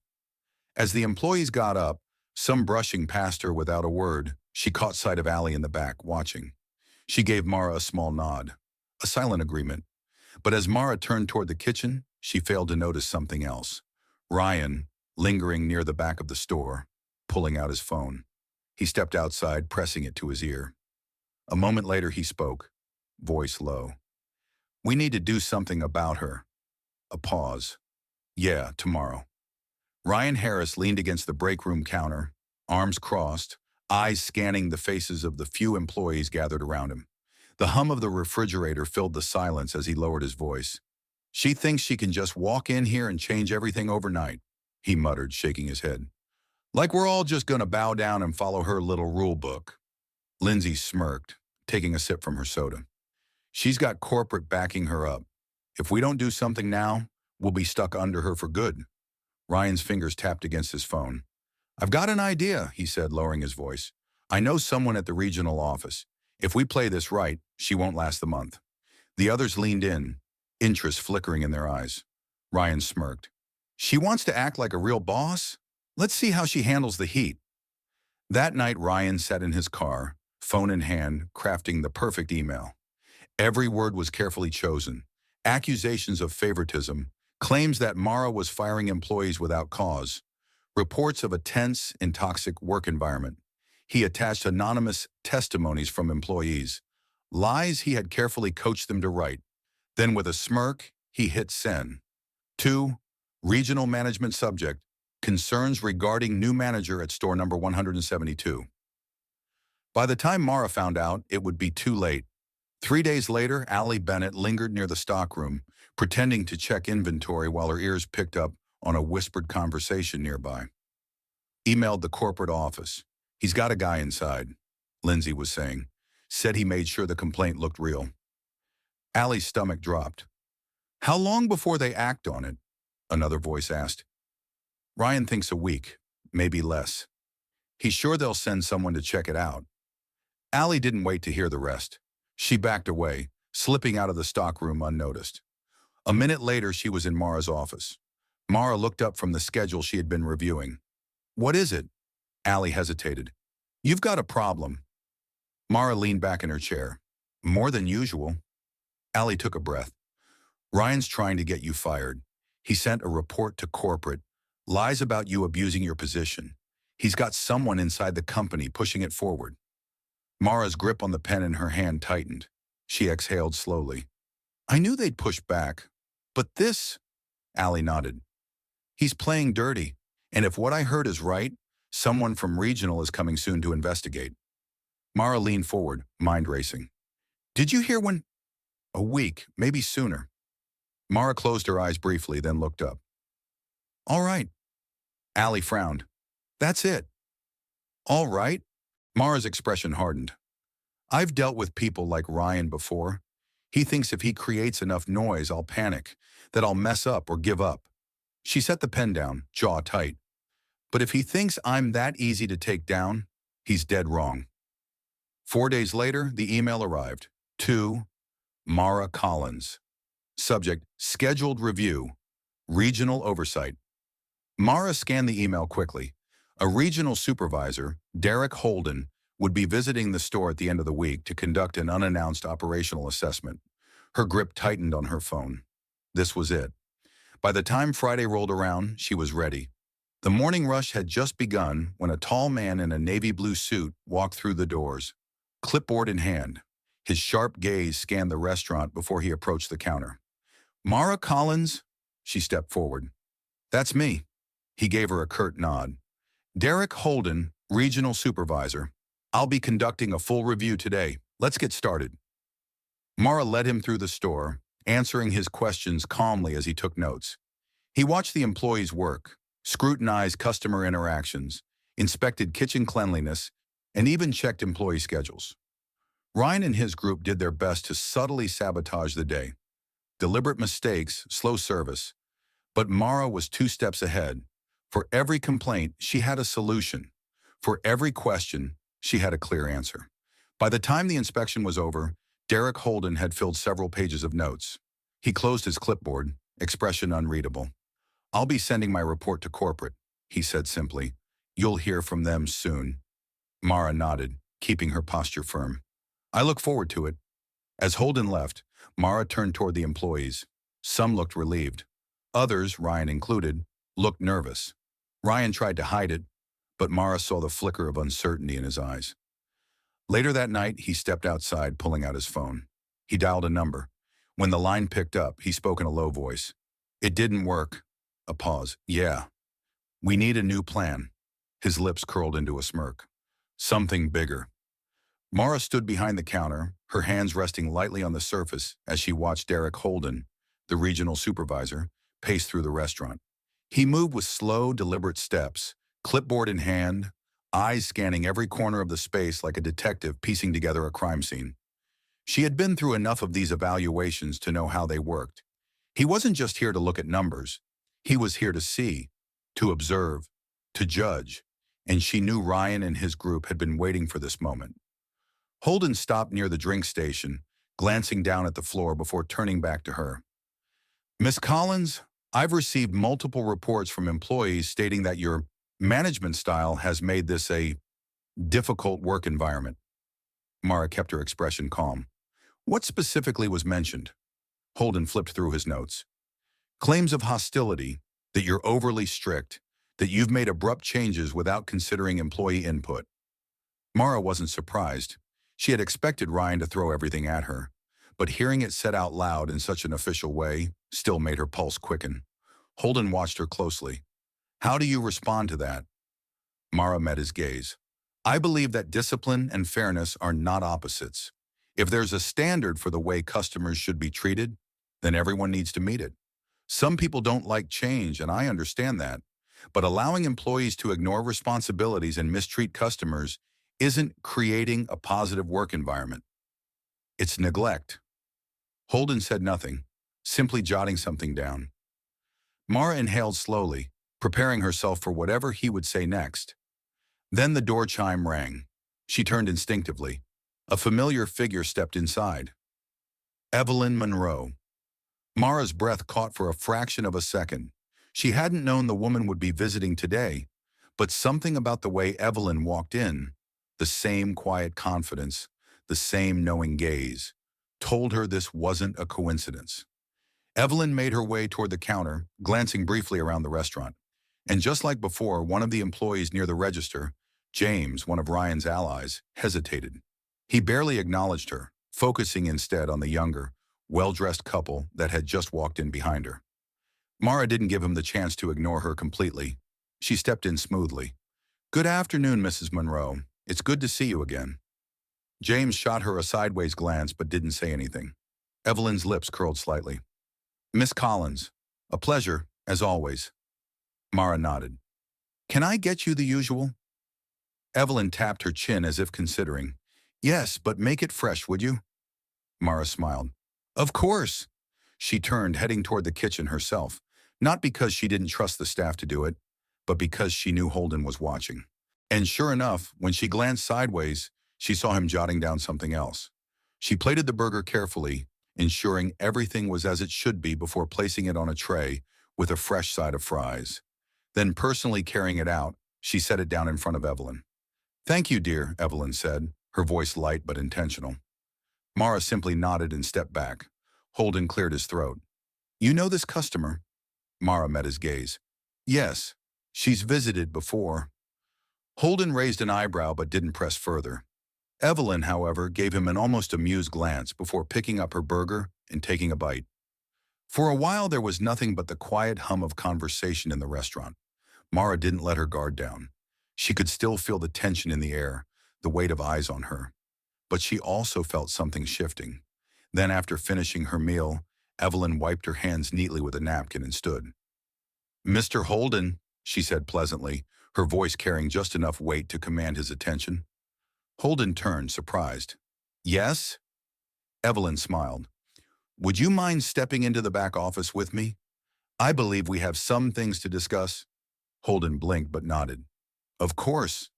As the employees got up, some brushing past her without a word, she caught sight of Allie in the back, watching. She gave Mara a small nod, a silent agreement. But as Mara turned toward the kitchen, she failed to notice something else. Ryan, lingering near the back of the store, pulling out his phone. He stepped outside, pressing it to his ear. A moment later, he spoke, voice low. "We need to do something about her." A pause. "Yeah, tomorrow." Ryan Harris leaned against the break room counter, arms crossed, eyes scanning the faces of the few employees gathered around him. The hum of the refrigerator filled the silence as he lowered his voice. "She thinks she can just walk in here and change everything overnight," he muttered, shaking his head. "Like we're all just gonna bow down and follow her little rule book." Lindsay smirked, taking a sip from her soda. "She's got corporate backing her up. If we don't do something now, we'll be stuck under her for good." Ryan's fingers tapped against his phone. "I've got an idea," he said, lowering his voice. "I know someone at the regional office. If we play this right, she won't last the month." The others leaned in, interest flickering in their eyes. Ryan smirked. "She wants to act like a real boss? Let's see how she handles the heat." That night, Ryan sat in his car, phone in hand, crafting the perfect email. Every word was carefully chosen. Accusations of favoritism, claims that Mara was firing employees without cause, reports of a tense and toxic work environment. He attached anonymous testimonies from employees, lies he had carefully coached them to write. Then with a smirk, he hit send. 2. Regional management subject, concerns regarding new manager at store number 172. By the time Mara found out, it would be too late. 3 days later, Allie Bennett lingered near the stockroom, pretending to check inventory while her ears picked up on a whispered conversation nearby. Emailed the corporate office. He's got a guy inside, Lindsay was saying. Said he made sure the complaint looked real. Allie's stomach dropped. How long before they act on it? Another voice asked. Ryan thinks a week, maybe less. He's sure they'll send someone to check it out. Allie didn't wait to hear the rest. She backed away, slipping out of the stockroom unnoticed. A minute later, she was in Mara's office. Mara looked up from the schedule she had been reviewing. What is it? Allie hesitated. You've got a problem. Mara leaned back in her chair. More than usual. Allie took a breath. Ryan's trying to get you fired. He sent a report to corporate. Lies about you abusing your position. He's got someone inside the company pushing it forward. Mara's grip on the pen in her hand tightened. She exhaled slowly. I knew they'd push back. But this... Allie nodded. He's playing dirty. And if what I heard is right, someone from regional is coming soon to investigate. Mara leaned forward, mind racing. Did you hear when... A week, maybe sooner. Mara closed her eyes briefly, then looked up. All right. Allie frowned. That's it. All right? Mara's expression hardened. I've dealt with people like Ryan before. He thinks if he creates enough noise, I'll panic, that I'll mess up or give up. She set the pen down, jaw tight. But if he thinks I'm that easy to take down, he's dead wrong. 4 days later, the email arrived. To Mara Collins. Subject, scheduled review, regional oversight. Mara scanned the email quickly. A regional supervisor, Derek Holden, would be visiting the store at the end of the week to conduct an unannounced operational assessment. Her grip tightened on her phone. This was it. By the time Friday rolled around, she was ready. The morning rush had just begun when a tall man in a navy blue suit walked through the doors, clipboard in hand. His sharp gaze scanned the restaurant before he approached the counter. Mara Collins? She stepped forward. That's me. He gave her a curt nod. Derek Holden, regional supervisor. I'll be conducting a full review today. Let's get started. Mara led him through the store, answering his questions calmly as he took notes. He watched the employees work, scrutinized customer interactions, inspected kitchen cleanliness, and even checked employee schedules. Ryan and his group did their best to subtly sabotage the day. Deliberate mistakes, slow service. But Mara was 2 steps ahead. For every complaint, she had a solution. For every question, she had a clear answer. By the time the inspection was over, Derek Holden had filled several pages of notes. He closed his clipboard, expression unreadable. I'll be sending my report to corporate, he said simply. You'll hear from them soon. Mara nodded, keeping her posture firm. I look forward to it. As Holden left, Mara turned toward the employees. Some looked relieved. Others, Ryan included, looked nervous. Ryan tried to hide it, but Mara saw the flicker of uncertainty in his eyes. Later that night, he stepped outside, pulling out his phone. He dialed a number. When the line picked up, he spoke in a low voice. It didn't work. A pause. Yeah. We need a new plan. His lips curled into a smirk. Something bigger. Mara stood behind the counter, her hands resting lightly on the surface as she watched Derek Holden, the regional supervisor, pace through the restaurant. He moved with slow, deliberate steps, clipboard in hand, eyes scanning every corner of the space like a detective piecing together a crime scene. She had been through enough of these evaluations to know how they worked. He wasn't just here to look at numbers. He was here to see, to observe, to judge, and she knew Ryan and his group had been waiting for this moment. Holden stopped near the drink station, glancing down at the floor before turning back to her. Miss Collins, I've received multiple reports from employees stating that your management style has made this a Difficult work environment. Mara kept her expression calm. What specifically was mentioned? Holden flipped through his notes. Claims of hostility, that you're overly strict, that you've made abrupt changes without considering employee input. Mara wasn't surprised. She had expected Ryan to throw everything at her, but hearing it said out loud in such an official way still made her pulse quicken. Holden watched her closely. How do you respond to that? Mara met his gaze. I believe that discipline and fairness are not opposites. If there's a standard for the way customers should be treated, then everyone needs to meet it. Some people don't like change, and I understand that. But allowing employees to ignore responsibilities and mistreat customers isn't creating a positive work environment. It's neglect. Holden said nothing, simply jotting something down. Mara inhaled slowly, preparing herself for whatever he would say next. Then the door chime rang. She turned instinctively. A familiar figure stepped inside. Evelyn Monroe. Mara's breath caught for a fraction of a second. She hadn't known the woman would be visiting today, but something about the way Evelyn walked in, the same quiet confidence, the same knowing gaze, told her this wasn't a coincidence. Evelyn made her way toward the counter, glancing briefly around the restaurant. And just like before, one of the employees near the register, James, one of Ryan's allies, hesitated. He barely acknowledged her, focusing instead on the younger, well-dressed couple that had just walked in behind her. Mara didn't give him the chance to ignore her completely. She stepped in smoothly. Good afternoon, Mrs. Monroe. It's good to see you again. James shot her a sideways glance but didn't say anything. Evelyn's lips curled slightly. Miss Collins, a pleasure, as always. Mara nodded. Can I get you the usual? Evelyn tapped her chin as if considering. Yes, but make it fresh, would you? Mara smiled. Of course. She turned, heading toward the kitchen herself, not because she didn't trust the staff to do it, but because she knew Holden was watching. And sure enough, when she glanced sideways, she saw him jotting down something else. She plated the burger carefully, ensuring everything was as it should be before placing it on a tray with a fresh side of fries. Then personally carrying it out, she set it down in front of Evelyn. Thank you, dear, Evelyn said, her voice light but intentional. Mara simply nodded and stepped back. Holden cleared his throat. You know this customer? Mara met his gaze. Yes, she's visited before. Holden raised an eyebrow but didn't press further. Evelyn, however, gave him an almost amused glance before picking up her burger and taking a bite. For a while there was nothing but the quiet hum of conversation in the restaurant. Mara didn't let her guard down. She could still feel the tension in the air, the weight of eyes on her. But she also felt something shifting. Then after finishing her meal, Evelyn wiped her hands neatly with a napkin and stood. Mr. Holden, she said pleasantly, her voice carrying just enough weight to command his attention. Holden turned, surprised. Yes? Evelyn smiled. Would you mind stepping into the back office with me? I believe we have some things to discuss. Holden blinked but nodded. Of course.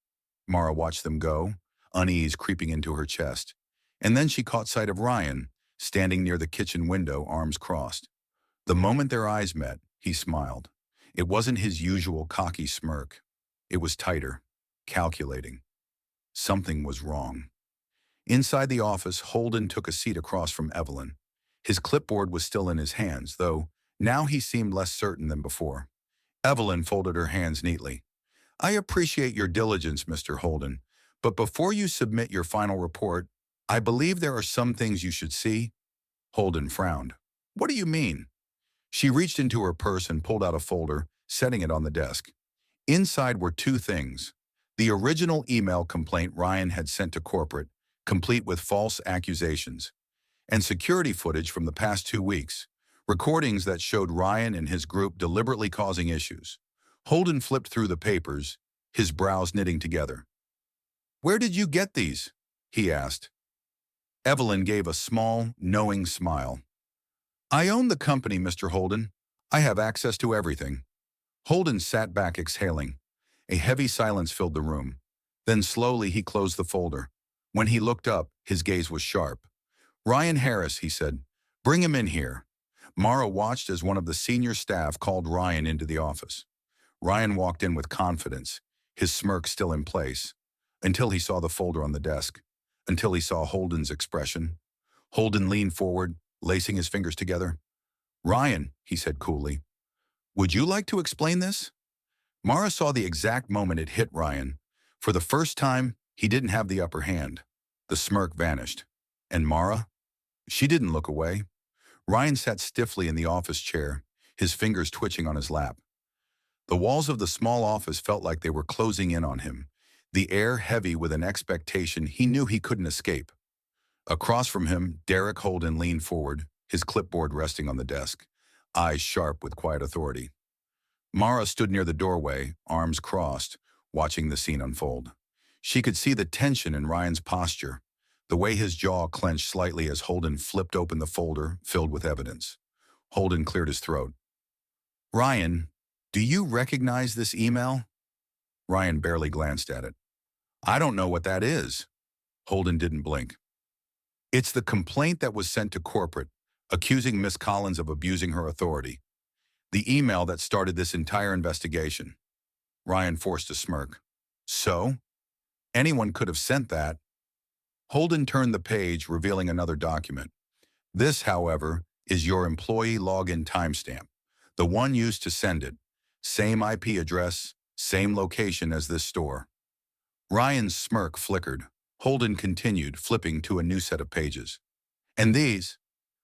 Mara watched them go, unease creeping into her chest. And then she caught sight of Ryan, standing near the kitchen window, arms crossed. The moment their eyes met, he smiled. It wasn't his usual cocky smirk. It was tighter, calculating. Something was wrong. Inside the office, Holden took a seat across from Evelyn. His clipboard was still in his hands, though now he seemed less certain than before. Evelyn folded her hands neatly. I appreciate your diligence, Mr. Holden, but before you submit your final report, I believe there are some things you should see. Holden frowned. What do you mean? She reached into her purse and pulled out a folder, setting it on the desk. Inside were two things. The original email complaint Ryan had sent to corporate, complete with false accusations, and security footage from the past 2 weeks, recordings that showed Ryan and his group deliberately causing issues. Holden flipped through the papers, his brows knitting together. Where did you get these? He asked. Evelyn gave a small, knowing smile. I own the company, Mr. Holden. I have access to everything. Holden sat back, exhaling. A heavy silence filled the room. Then slowly he closed the folder. When he looked up, his gaze was sharp. Ryan Harris, he said. Bring him in here. Mara watched as one of the senior staff called Ryan into the office. Ryan walked in with confidence, his smirk still in place. until he saw the folder on the desk, until he saw Holden's expression. Holden leaned forward, lacing his fingers together. "Ryan," he said coolly, "would you like to explain this?" Mara saw the exact moment it hit Ryan. For the first time, he didn't have the upper hand. The smirk vanished. And Mara? She didn't look away. Ryan sat stiffly in the office chair, his fingers twitching on his lap. The walls of the small office felt like they were closing in on him, the air heavy with an expectation he knew he couldn't escape. Across from him, Derek Holden leaned forward, his clipboard resting on the desk, eyes sharp with quiet authority. Mara stood near the doorway, arms crossed, watching the scene unfold. She could see the tension in Ryan's posture, the way his jaw clenched slightly as Holden flipped open the folder filled with evidence. Holden cleared his throat. "Ryan, do you recognize this email?" Ryan barely glanced at it. "I don't know what that is." Holden didn't blink. "It's the complaint that was sent to corporate, accusing Miss Collins of abusing her authority. The email that started this entire investigation." Ryan forced a smirk. "So? Anyone could have sent that." Holden turned the page, revealing another document. "This, however, is your employee login timestamp, the one used to send it. Same IP address, same location as this store." Ryan's smirk flickered. Holden continued, flipping to a new set of pages. "And these?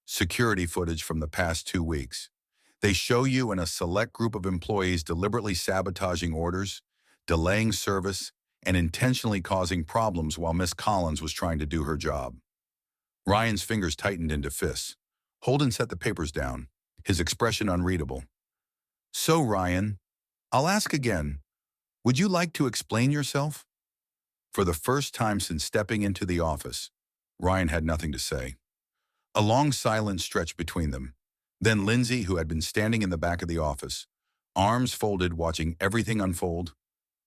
Security footage from the past 2 weeks. They show you and a select group of employees deliberately sabotaging orders, delaying service, and intentionally causing problems while Miss Collins was trying to do her job." Ryan's fingers tightened into fists. Holden set the papers down, his expression unreadable. "So, Ryan, I'll ask again. Would you like to explain yourself?" For the first time since stepping into the office, Ryan had nothing to say. A long silence stretched between them. Then Lindsay, who had been standing in the back of the office, arms folded watching everything unfold,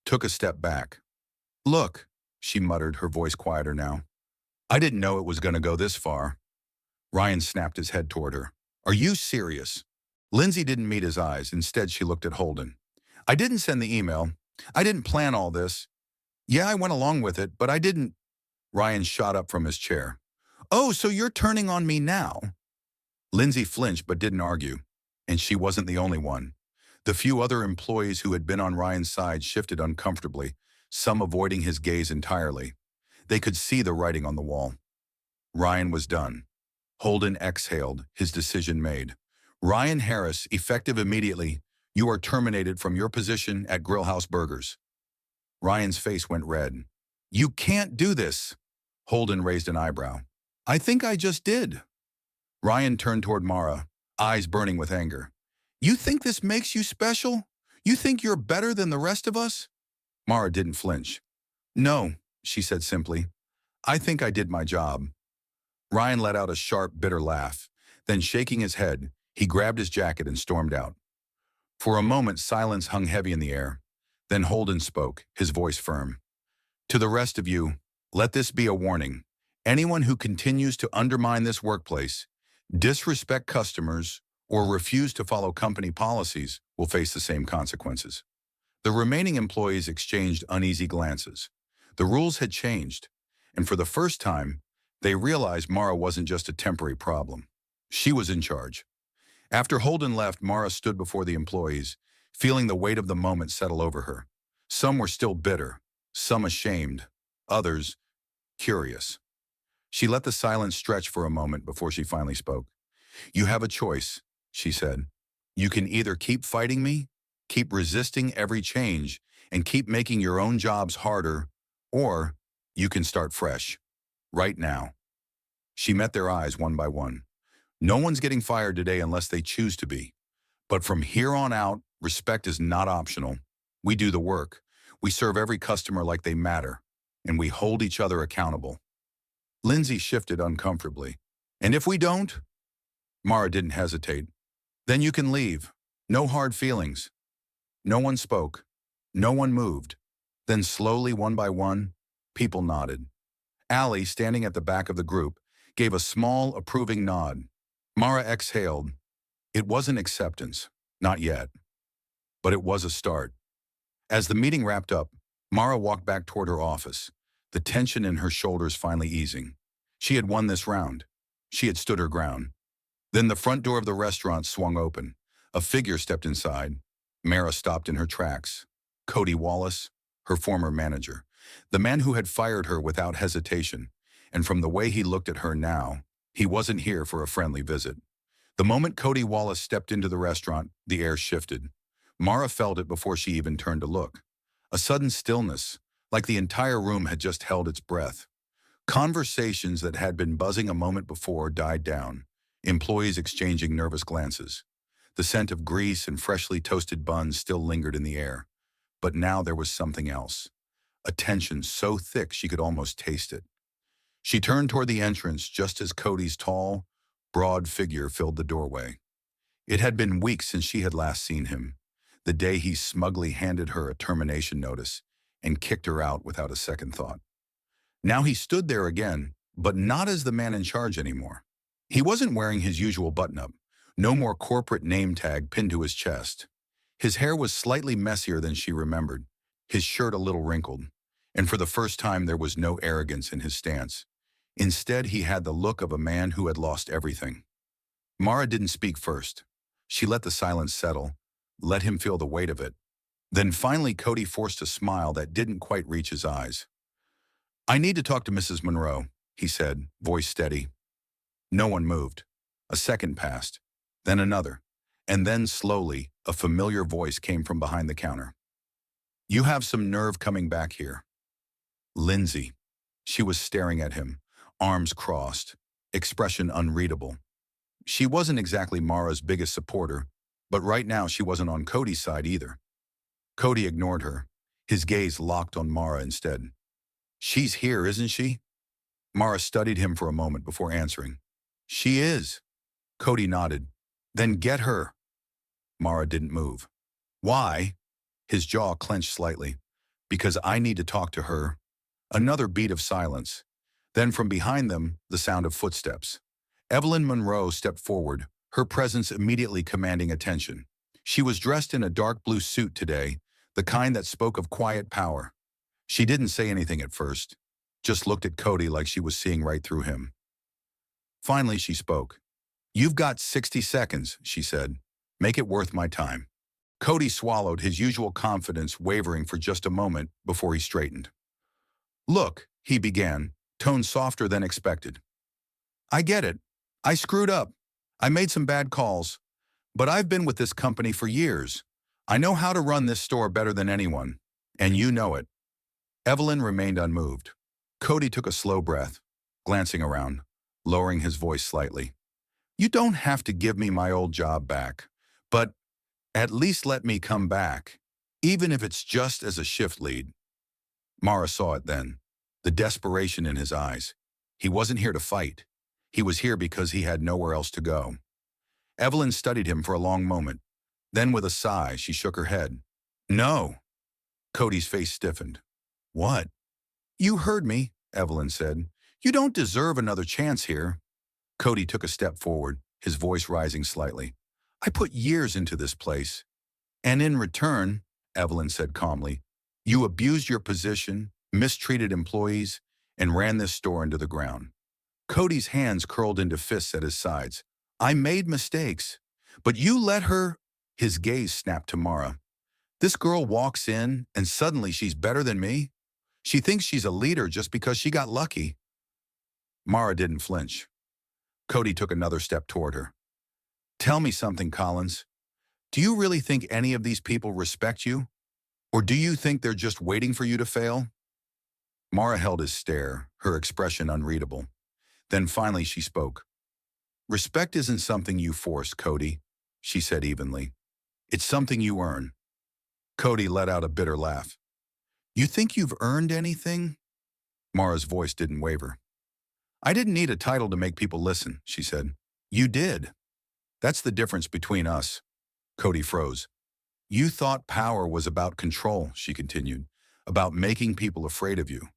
took a step back. "Look," she muttered, her voice quieter now. "I didn't know it was going to go this far." Ryan snapped his head toward her. "Are you serious?" Lindsay didn't meet his eyes. Instead, she looked at Holden. "I didn't send the email. I didn't plan all this. Yeah, I went along with it, but I didn't." Ryan shot up from his chair. "Oh, so you're turning on me now?" Lindsay flinched but didn't argue. And she wasn't the only one. The few other employees who had been on Ryan's side shifted uncomfortably, some avoiding his gaze entirely. They could see the writing on the wall. Ryan was done. Holden exhaled, his decision made. "Ryan Harris, effective immediately. You are terminated from your position at Grillhouse Burgers." Ryan's face went red. "You can't do this." Holden raised an eyebrow. "I think I just did." Ryan turned toward Mara, eyes burning with anger. "You think this makes you special? You think you're better than the rest of us?" Mara didn't flinch. "No," she said simply. "I think I did my job." Ryan let out a sharp, bitter laugh. Then, shaking his head, he grabbed his jacket and stormed out. For a moment, silence hung heavy in the air. Then Holden spoke, his voice firm. "To the rest of you, let this be a warning. Anyone who continues to undermine this workplace, disrespect customers, or refuse to follow company policies will face the same consequences." The remaining employees exchanged uneasy glances. The rules had changed, and for the first time, they realized Mara wasn't just a temporary problem. She was in charge. After Holden left, Mara stood before the employees, feeling the weight of the moment settle over her. Some were still bitter, some ashamed, others curious. She let the silence stretch for a moment before she finally spoke. "You have a choice," she said. "You can either keep fighting me, keep resisting every change, and keep making your own jobs harder, or you can start fresh, right now." She met their eyes one by one. "No one's getting fired today unless they choose to be. But from here on out, respect is not optional. We do the work. We serve every customer like they matter, and we hold each other accountable." Lindsay shifted uncomfortably. "And if we don't?" Mara didn't hesitate. "Then you can leave. No hard feelings." No one spoke. No one moved. Then slowly, one by one, people nodded. Allie, standing at the back of the group, gave a small, approving nod. Mara exhaled. It wasn't acceptance. Not yet. But it was a start. As the meeting wrapped up, Mara walked back toward her office, the tension in her shoulders finally easing. She had won this round. She had stood her ground. Then the front door of the restaurant swung open. A figure stepped inside. Mara stopped in her tracks. Cody Wallace, her former manager, the man who had fired her without hesitation, and from the way he looked at her now, he wasn't here for a friendly visit. The moment Cody Wallace stepped into the restaurant, the air shifted. Mara felt it before she even turned to look. A sudden stillness, like the entire room had just held its breath. Conversations that had been buzzing a moment before died down, employees exchanging nervous glances. The scent of grease and freshly toasted buns still lingered in the air. But now there was something else. A tension so thick she could almost taste it. She turned toward the entrance just as Cody's tall, broad figure filled the doorway. It had been weeks since she had last seen him, the day he smugly handed her a termination notice and kicked her out without a second thought. Now he stood there again, but not as the man in charge anymore. He wasn't wearing his usual button-up, no more corporate name tag pinned to his chest. His hair was slightly messier than she remembered, his shirt a little wrinkled, and for the first time there was no arrogance in his stance. Instead, he had the look of a man who had lost everything. Mara didn't speak first. She let the silence settle, let him feel the weight of it. Then finally Cody forced a smile that didn't quite reach his eyes. "I need to talk to Mrs. Monroe," he said, voice steady. No one moved. A second passed, then another, and then slowly, a familiar voice came from behind the counter. "You have some nerve coming back here." Lindsay. She was staring at him, arms crossed, expression unreadable. She wasn't exactly Mara's biggest supporter, but right now she wasn't on Cody's side either. Cody ignored her, his gaze locked on Mara instead. "She's here, isn't she?" Mara studied him for a moment before answering. "She is." Cody nodded. "Then get her." Mara didn't move. "Why?" His jaw clenched slightly. "Because I need to talk to her." Another beat of silence. Then from behind them, the sound of footsteps. Evelyn Monroe stepped forward, her presence immediately commanding attention. She was dressed in a dark blue suit today, the kind that spoke of quiet power. She didn't say anything at first, just looked at Cody like she was seeing right through him. Finally, she spoke. "You've got 60 seconds, she said. "Make it worth my time." Cody swallowed, his usual confidence wavering for just a moment before he straightened. "Look," he began, tone softer than expected. "I get it. I screwed up. I made some bad calls. But I've been with this company for years. I know how to run this store better than anyone. And you know it." Evelyn remained unmoved. Cody took a slow breath, glancing around, lowering his voice slightly. "You don't have to give me my old job back, but at least let me come back, even if it's just as a shift lead." Mara saw it then, the desperation in his eyes. He wasn't here to fight. He was here because he had nowhere else to go. Evelyn studied him for a long moment. Then with a sigh, she shook her head. "No." Cody's face stiffened. "What?" "You heard me," Evelyn said. "You don't deserve another chance here." Cody took a step forward, his voice rising slightly. "I put years into this place. And in return," Evelyn said calmly, "you abused your position, mistreated employees, and ran this store into the ground." Cody's hands curled into fists at his sides. "I made mistakes, but you let her—" His gaze snapped to Mara. "This girl walks in, and suddenly she's better than me? She thinks she's a leader just because she got lucky." Mara didn't flinch. Cody took another step toward her. "Tell me something, Collins. Do you really think any of these people respect you? Or do you think they're just waiting for you to fail?" Mara held his stare, her expression unreadable. Then finally she spoke. "Respect isn't something you force, Cody," she said evenly. "It's something you earn." Cody let out a bitter laugh. "You think you've earned anything?" Mara's voice didn't waver. "I didn't need a title to make people listen," she said. "You did. That's the difference between us." Cody froze. "You thought power was about control," she continued, "about making people afraid of you.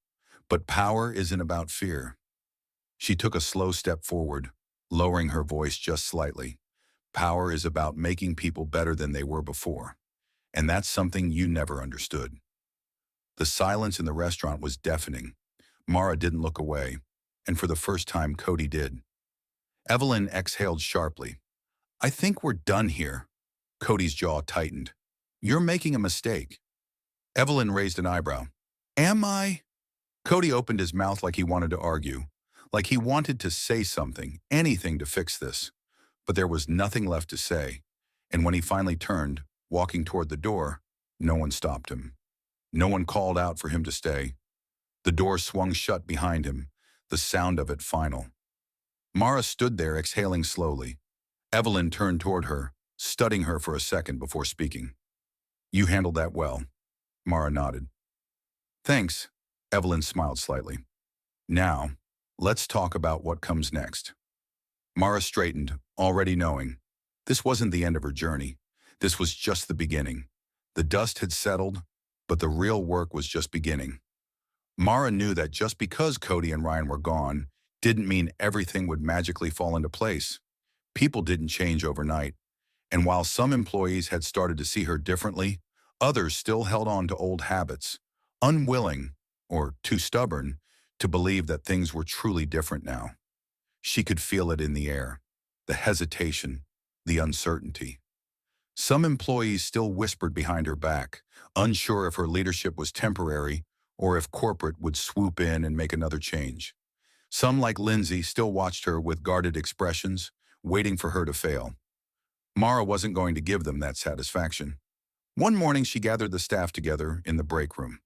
But power isn't about fear." She took a slow step forward, lowering her voice just slightly. "Power is about making people better than they were before. And that's something you never understood." The silence in the restaurant was deafening. Mara didn't look away, and for the first time, Cody did. Evelyn exhaled sharply. I think we're done here. Cody's jaw tightened. You're making a mistake. Evelyn raised an eyebrow. Am I? Cody opened his mouth like he wanted to argue, like he wanted to say something, anything to fix this. But there was nothing left to say, and when he finally turned, walking toward the door, no one stopped him. No one called out for him to stay. The door swung shut behind him, the sound of it final. Mara stood there, exhaling slowly. Evelyn turned toward her, studying her for a second before speaking. You handled that well. Mara nodded. Thanks. Evelyn smiled slightly. Now, let's talk about what comes next. Mara straightened, already knowing. This wasn't the end of her journey. This was just the beginning. The dust had settled, but the real work was just beginning. Mara knew that just because Cody and Ryan were gone didn't mean everything would magically fall into place. People didn't change overnight, and while some employees had started to see her differently, others still held on to old habits, unwilling, or too stubborn, to believe that things were truly different now. She could feel it in the air, the hesitation, the uncertainty. Some employees still whispered behind her back, unsure if her leadership was temporary or if corporate would swoop in and make another change. Some, like Lindsay, still watched her with guarded expressions, waiting for her to fail. Mara wasn't going to give them that satisfaction. One morning, she gathered the staff together in the break room.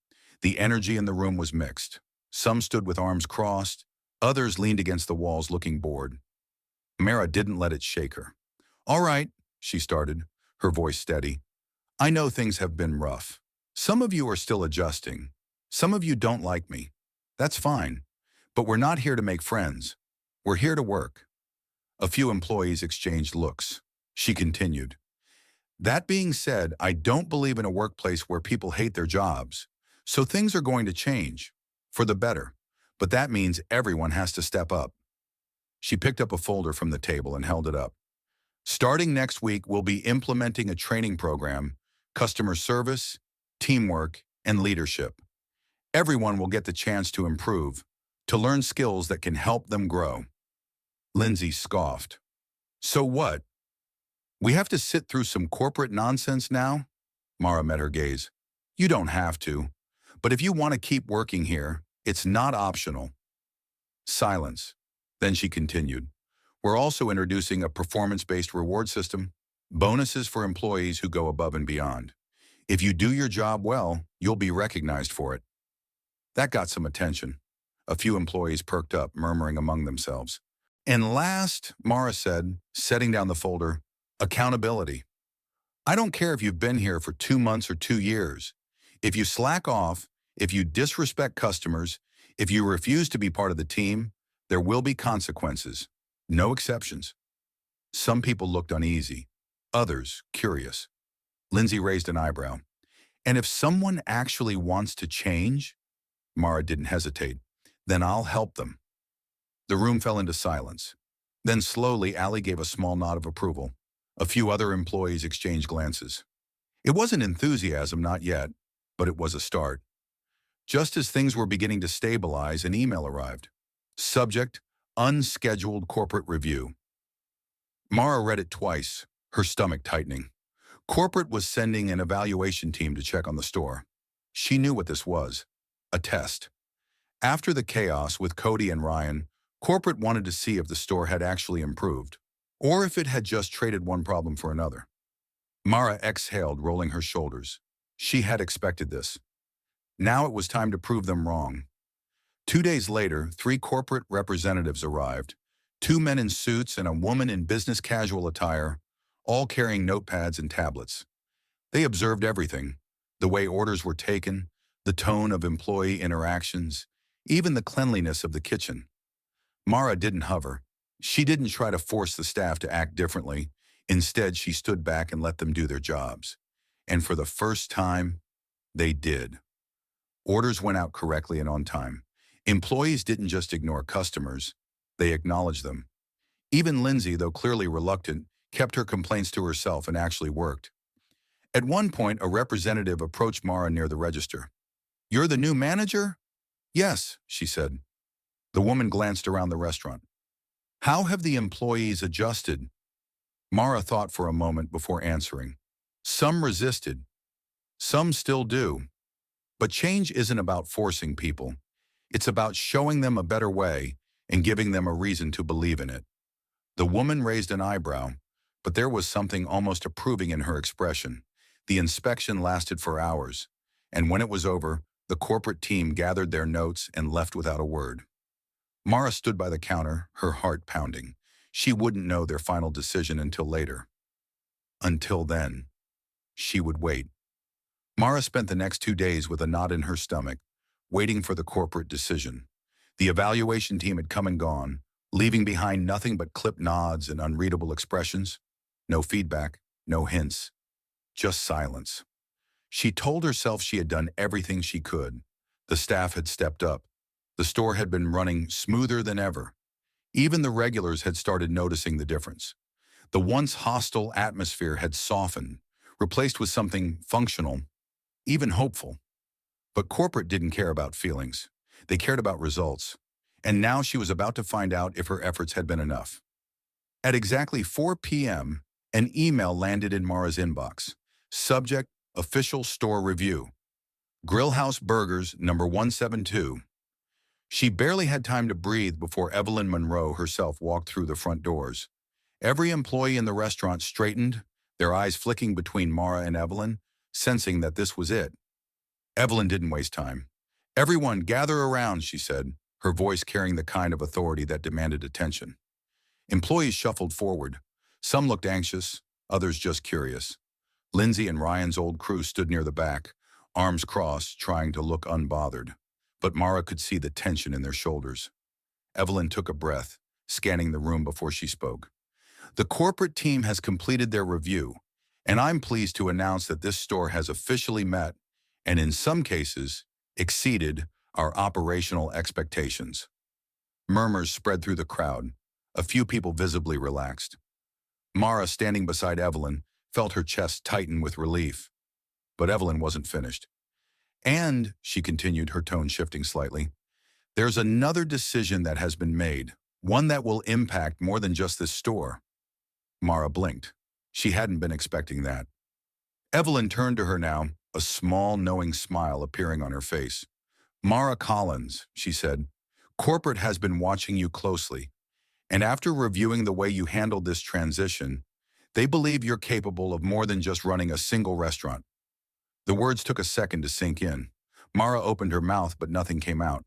The energy in the room was mixed. Some stood with arms crossed, others leaned against the walls looking bored. Mara didn't let it shake her. All right, she started, her voice steady. I know things have been rough. Some of you are still adjusting. Some of you don't like me. That's fine. But we're not here to make friends. We're here to work. A few employees exchanged looks. She continued. That being said, I don't believe in a workplace where people hate their jobs. So things are going to change, for the better. But that means everyone has to step up. She picked up a folder from the table and held it up. Starting next week, we'll be implementing a training program, customer service, teamwork, and leadership. Everyone will get the chance to improve, to learn skills that can help them grow. Lindsay scoffed. So what? We have to sit through some corporate nonsense now? Mara met her gaze. You don't have to. But if you want to keep working here, it's not optional. Silence. Then she continued. We're also introducing a performance-based reward system, bonuses for employees who go above and beyond. If you do your job well, you'll be recognized for it. That got some attention. A few employees perked up, murmuring among themselves. And last, Mara said, setting down the folder, accountability. I don't care if you've been here for 2 months or 2 years. If you slack off, if you disrespect customers, if you refuse to be part of the team, there will be consequences. No exceptions. Some people looked uneasy, others curious. Lindsay raised an eyebrow. And if someone actually wants to change, Mara didn't hesitate, then I'll help them. The room fell into silence. Then slowly, Allie gave a small nod of approval. A few other employees exchanged glances. It wasn't enthusiasm, not yet, but it was a start. Just as things were beginning to stabilize, an email arrived. Subject, unscheduled corporate review. Mara read it twice, her stomach tightening. Corporate was sending an evaluation team to check on the store. She knew what this was. A test. After the chaos with Cody and Ryan, corporate wanted to see if the store had actually improved, or if it had just traded one problem for another. Mara exhaled, rolling her shoulders. She had expected this. Now it was time to prove them wrong. 2 days later, 3 corporate representatives arrived, 2 men in suits and a woman in business casual attire, all carrying notepads and tablets. They observed everything, the way orders were taken, the tone of employee interactions, even the cleanliness of the kitchen. Mara didn't hover. She didn't try to force the staff to act differently. Instead, she stood back and let them do their jobs. And for the first time, they did. Orders went out correctly and on time. Employees didn't just ignore customers, they acknowledged them. Even Lindsay, though clearly reluctant, kept her complaints to herself and actually worked. At one point, a representative approached Mara near the register. You're the new manager? Yes, she said. The woman glanced around the restaurant. How have the employees adjusted? Mara thought for a moment before answering. Some resisted. Some still do. But change isn't about forcing people. It's about showing them a better way and giving them a reason to believe in it. The woman raised an eyebrow, but there was something almost approving in her expression. The inspection lasted for hours, and when it was over, the corporate team gathered their notes and left without a word. Mara stood by the counter, her heart pounding. She wouldn't know their final decision until later. Until then, she would wait. Mara spent the next 2 days with a knot in her stomach, waiting for the corporate decision. The evaluation team had come and gone, leaving behind nothing but clipped nods and unreadable expressions. No feedback, no hints, just silence. She told herself she had done everything she could. The staff had stepped up. The store had been running smoother than ever. Even the regulars had started noticing the difference. The once hostile atmosphere had softened, replaced with something functional, even hopeful. But corporate didn't care about feelings. They cared about results. And now she was about to find out if her efforts had been enough. At exactly 4 p.m., an email landed in Mara's inbox. Subject, official store review. Grillhouse Burgers, number 172. She barely had time to breathe before Evelyn Monroe herself walked through the front doors. Every employee in the restaurant straightened, their eyes flicking between Mara and Evelyn, sensing that this was it. Evelyn didn't waste time. Everyone, gather around, she said, her voice carrying the kind of authority that demanded attention. Employees shuffled forward. Some looked anxious, others just curious. Lindsay and Ryan's old crew stood near the back, arms crossed, trying to look unbothered. But Mara could see the tension in their shoulders. Evelyn took a breath, scanning the room before she spoke. The corporate team has completed their review, and I'm pleased to announce that this store has officially met, and in some cases, exceeded our operational expectations. Murmurs spread through the crowd. A few people visibly relaxed. Mara, standing beside Evelyn, felt her chest tighten with relief. But Evelyn wasn't finished. And, she continued, her tone shifting slightly, there's another decision that has been made, one that will impact more than just this store. Mara blinked. She hadn't been expecting that. Evelyn turned to her now, a small, knowing smile appearing on her face. Mara Collins, she said, corporate has been watching you closely, and after reviewing the way you handled this transition, they believe you're capable of more than just running a single restaurant. The words took a second to sink in. Mara opened her mouth, but nothing came out.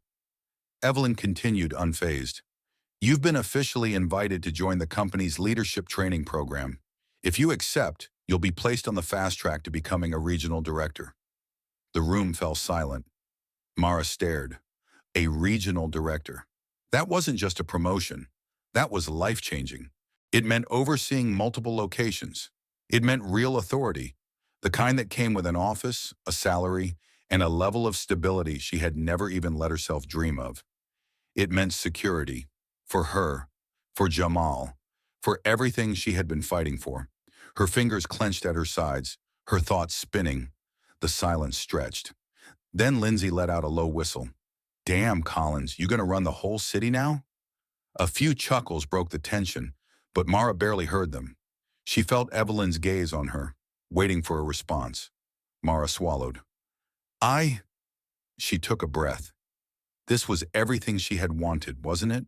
Evelyn continued, unfazed. You've been officially invited to join the company's leadership training program. If you accept, you'll be placed on the fast track to becoming a regional director. The room fell silent. Mara stared. A regional director. That wasn't just a promotion. That was life-changing. It meant overseeing multiple locations. It meant real authority, the kind that came with an office, a salary, and a level of stability she had never even let herself dream of. It meant security. For her. For Jamal. For everything she had been fighting for. Her fingers clenched at her sides, her thoughts spinning. The silence stretched. Then Lindsay let out a low whistle. Damn, Collins, you gonna run the whole city now? A few chuckles broke the tension, but Mara barely heard them. She felt Evelyn's gaze on her, waiting for a response. Mara swallowed. She took a breath. This was everything she had wanted, wasn't it?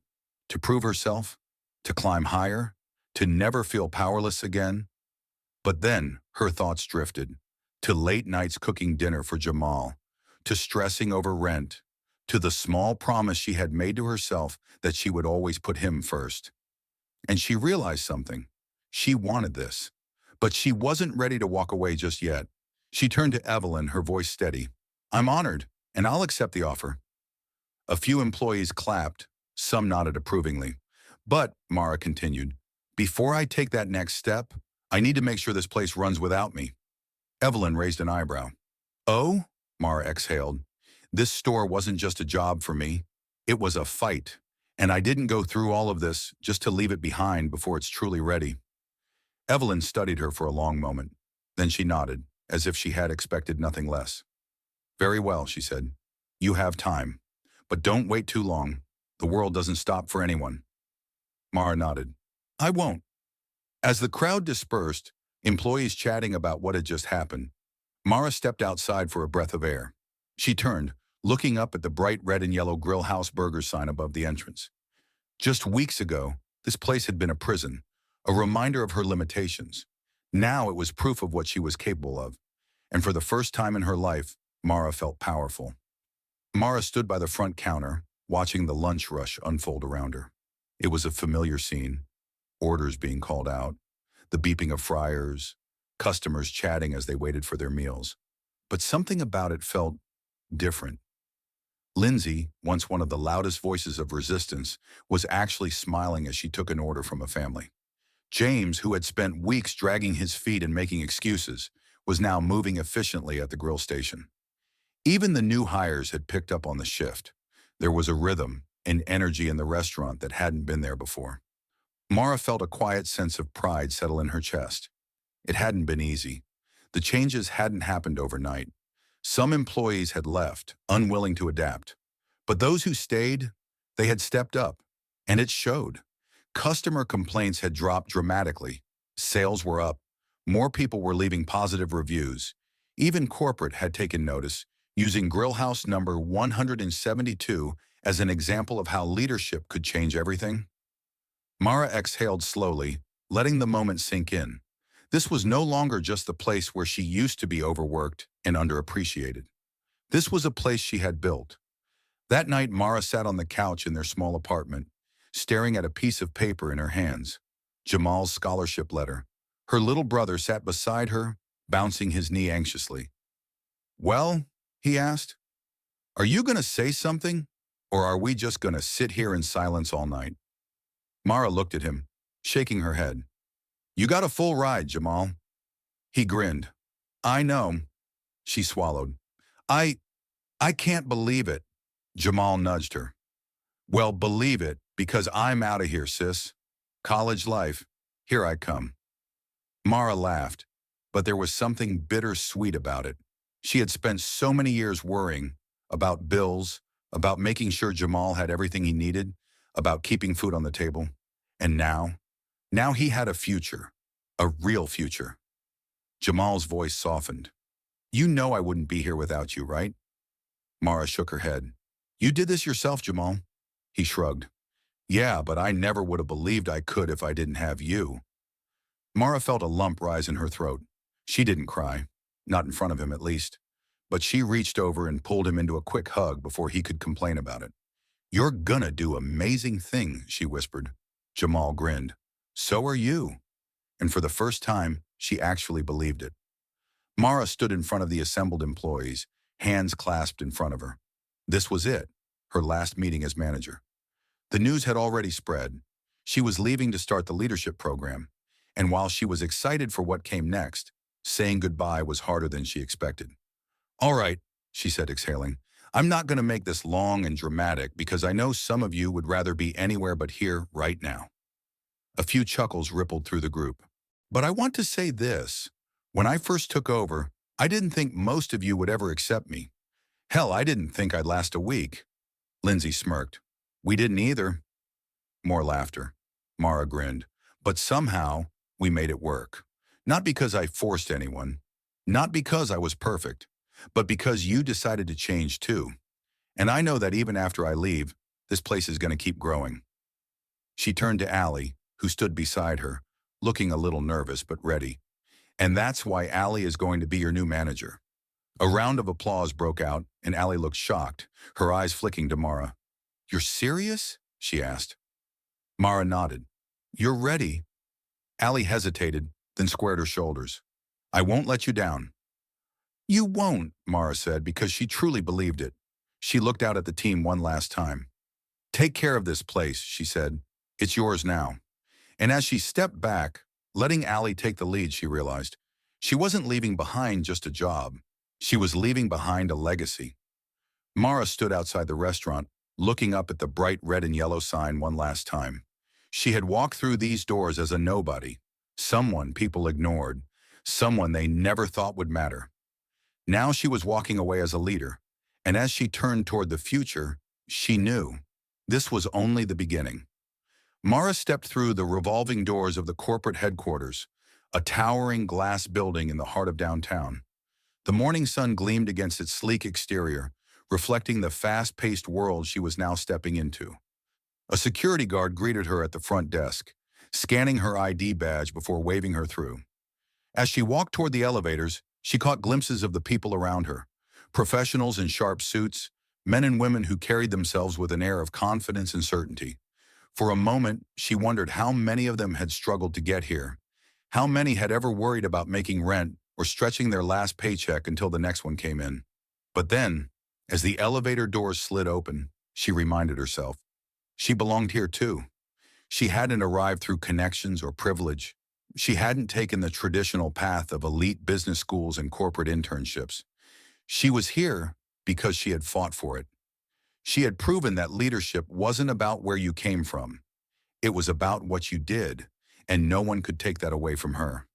To prove herself, to climb higher, to never feel powerless again. But then her thoughts drifted, to late nights cooking dinner for Jamal, to stressing over rent, to the small promise she had made to herself that she would always put him first. And she realized something. She wanted this. But she wasn't ready to walk away just yet. She turned to Evelyn, her voice steady. I'm honored, and I'll accept the offer. A few employees clapped, some nodded approvingly. But, Mara continued, before I take that next step, I need to make sure this place runs without me. Evelyn raised an eyebrow. Oh? Mara exhaled. This store wasn't just a job for me. It was a fight. And I didn't go through all of this just to leave it behind before it's truly ready. Evelyn studied her for a long moment. Then she nodded, as if she had expected nothing less. Very well, she said. You have time. But don't wait too long. The world doesn't stop for anyone. Mara nodded. I won't. As the crowd dispersed, employees chatting about what had just happened, Mara stepped outside for a breath of air. She turned, looking up at the bright red and yellow Grill House Burger sign above the entrance. Just weeks ago, this place had been a prison, a reminder of her limitations. Now it was proof of what she was capable of. And for the first time in her life, Mara felt powerful. Mara stood by the front counter, watching the lunch rush unfold around her. It was a familiar scene, orders being called out, the beeping of fryers, customers chatting as they waited for their meals. But something about it felt different. Lindsay, once one of the loudest voices of resistance, was actually smiling as she took an order from a family. James, who had spent weeks dragging his feet and making excuses, was now moving efficiently at the grill station. Even the new hires had picked up on the shift. There was a rhythm, an energy in the restaurant that hadn't been there before. Mara felt a quiet sense of pride settle in her chest. It hadn't been easy. The changes hadn't happened overnight. Some employees had left, unwilling to adapt. But those who stayed, they had stepped up, and it showed. Customer complaints had dropped dramatically. Sales were up. More people were leaving positive reviews. Even corporate had taken notice, using Grillhouse number 172 as an example of how leadership could change everything. Mara exhaled slowly, letting the moment sink in. This was no longer just the place where she used to be overworked and underappreciated. This was a place she had built. That night, Mara sat on the couch in their small apartment, staring at a piece of paper in her hands, Jamal's scholarship letter. Her little brother sat beside her, bouncing his knee anxiously. Well, he asked, are you going to say something, or are we just going to sit here in silence all night? Mara looked at him, shaking her head. You got a full ride, Jamal. He grinned. I know. She swallowed. I can't believe it. Jamal nudged her. Well, believe it, because I'm out of here, sis. College life. Here I come. Mara laughed, but there was something bittersweet about it. She had spent so many years worrying about bills, about making sure Jamal had everything he needed, about keeping food on the table. And now he had a future, a real future. Jamal's voice softened. You know I wouldn't be here without you, right? Mara shook her head. You did this yourself, Jamal. He shrugged. Yeah, but I never would have believed I could if I didn't have you. Mara felt a lump rise in her throat. She didn't cry, not in front of him at least, but she reached over and pulled him into a quick hug before he could complain about it. You're gonna do amazing things, she whispered. Jamal grinned. So are you. And for the first time, she actually believed it. Mara stood in front of the assembled employees, hands clasped in front of her. This was it, her last meeting as manager. The news had already spread. She was leaving to start the leadership program, and while she was excited for what came next, saying goodbye was harder than she expected. All right, she said, exhaling. I'm not going to make this long and dramatic because I know some of you would rather be anywhere but here right now. A few chuckles rippled through the group. But I want to say this. When I first took over, I didn't think most of you would ever accept me. Hell, I didn't think I'd last a week. Lindsay smirked. We didn't either. More laughter. Mara grinned. But somehow, we made it work. Not because I forced anyone. Not because I was perfect. But because you decided to change too. And I know that even after I leave, this place is going to keep growing. She turned to Allie, who stood beside her, looking a little nervous but ready. And that's why Allie is going to be your new manager. A round of applause broke out, and Allie looked shocked, her eyes flicking to Mara. You're serious? She asked. Mara nodded. You're ready. Allie hesitated, then squared her shoulders. I won't let you down. You won't, Mara said, because she truly believed it. She looked out at the team one last time. Take care of this place, she said. It's yours now. And as she stepped back, letting Allie take the lead, she realized she wasn't leaving behind just a job. She was leaving behind a legacy. Mara stood outside the restaurant, looking up at the bright red and yellow sign one last time. She had walked through these doors as a nobody, someone people ignored, someone they never thought would matter. Now she was walking away as a leader, and as she turned toward the future, She knew this was only the beginning. Mara stepped through the revolving doors of the corporate headquarters, a towering glass building in the heart of downtown. The morning sun gleamed against its sleek exterior, reflecting the fast-paced world she was now stepping into. A security guard greeted her at the front desk, scanning her ID badge before waving her through. As she walked toward the elevators, she caught glimpses of the people around her, professionals in sharp suits, men and women who carried themselves with an air of confidence and certainty. For a moment, she wondered how many of them had struggled to get here, how many had ever worried about making rent or stretching their last paycheck until the next one came in. But then, as the elevator doors slid open, she reminded herself, she belonged here too. She hadn't arrived through connections or privilege. She hadn't taken the traditional path of elite business schools and corporate internships. She was here because she had fought for it. She had proven that leadership wasn't about where you came from. It was about what you did, and no one could take that away from her.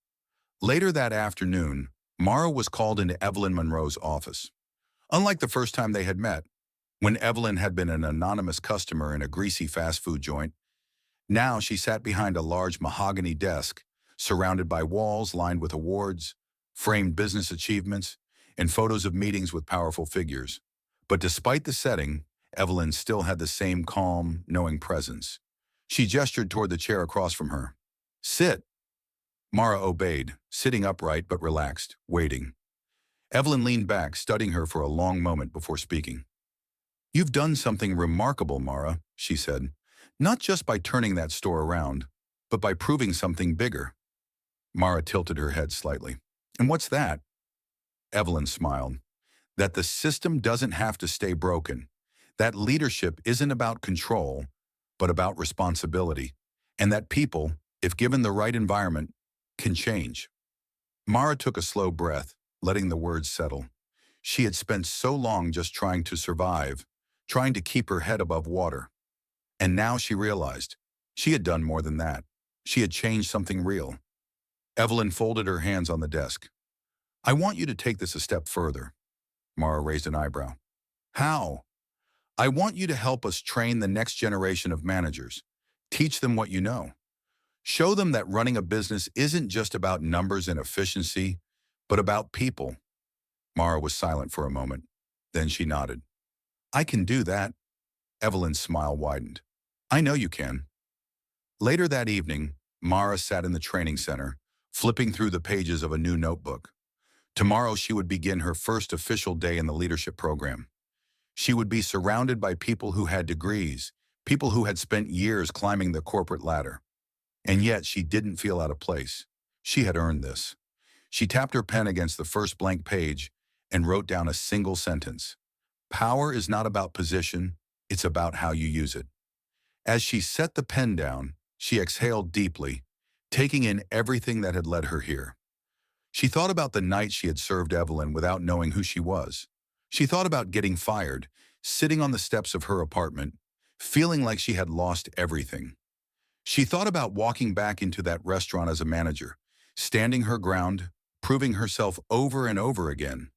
Later that afternoon, Mara was called into Evelyn Monroe's office. Unlike the first time they had met, when Evelyn had been an anonymous customer in a greasy fast food joint, now she sat behind a large mahogany desk, surrounded by walls lined with awards, framed business achievements, and photos of meetings with powerful figures. But despite the setting, Evelyn still had the same calm, knowing presence. She gestured toward the chair across from her. "Sit." Mara obeyed, sitting upright but relaxed, waiting. Evelyn leaned back, studying her for a long moment before speaking. "You've done something remarkable, Mara," she said. "Not just by turning that store around, but by proving something bigger." Mara tilted her head slightly. "And what's that?" Evelyn smiled. "That the system doesn't have to stay broken. That leadership isn't about control, but about responsibility. And that people, if given the right environment, can change." Mara took a slow breath, letting the words settle. She had spent so long just trying to survive, trying to keep her head above water. And now she realized she had done more than that. She had changed something real. Evelyn folded her hands on the desk. "I want you to take this a step further." Mara raised an eyebrow. "How?" "I want you to help us train the next generation of managers. Teach them what you know. Show them that running a business isn't just about numbers and efficiency, but about people." Mara was silent for a moment. Then she nodded. "I can do that." Evelyn's smile widened. "I know you can." Later that evening, Mara sat in the training center, flipping through the pages of a new notebook. Tomorrow she would begin her first official day in the leadership program. She would be surrounded by people who had degrees, people who had spent years climbing the corporate ladder. And yet she didn't feel out of place. She had earned this. She tapped her pen against the first blank page and wrote down a single sentence. "Power is not about position, it's about how you use it." As she set the pen down, she exhaled deeply, taking in everything that had led her here. She thought about the night she had served Evelyn without knowing who she was. She thought about getting fired, sitting on the steps of her apartment, feeling like she had lost everything. She thought about walking back into that restaurant as a manager, standing her ground, proving herself over and over again.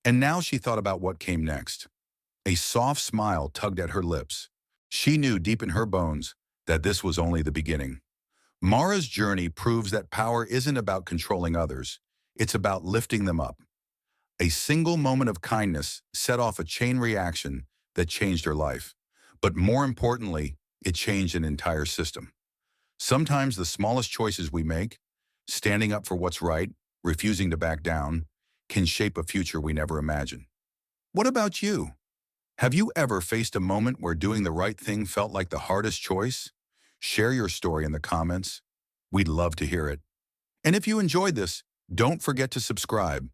And now she thought about what came next. A soft smile tugged at her lips. She knew deep in her bones that this was only the beginning. Mara's journey proves that power isn't about controlling others. It's about lifting them up. A single moment of kindness set off a chain reaction that changed her life. But more importantly, it changed an entire system. Sometimes the smallest choices we make, standing up for what's right, refusing to back down, can shape a future we never imagined. What about you? Have you ever faced a moment where doing the right thing felt like the hardest choice? Share your story in the comments. We'd love to hear it. And if you enjoyed this, don't forget to subscribe.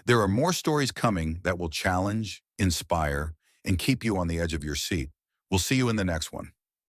There are more stories coming that will challenge, inspire, and keep you on the edge of your seat. We'll see you in the next one.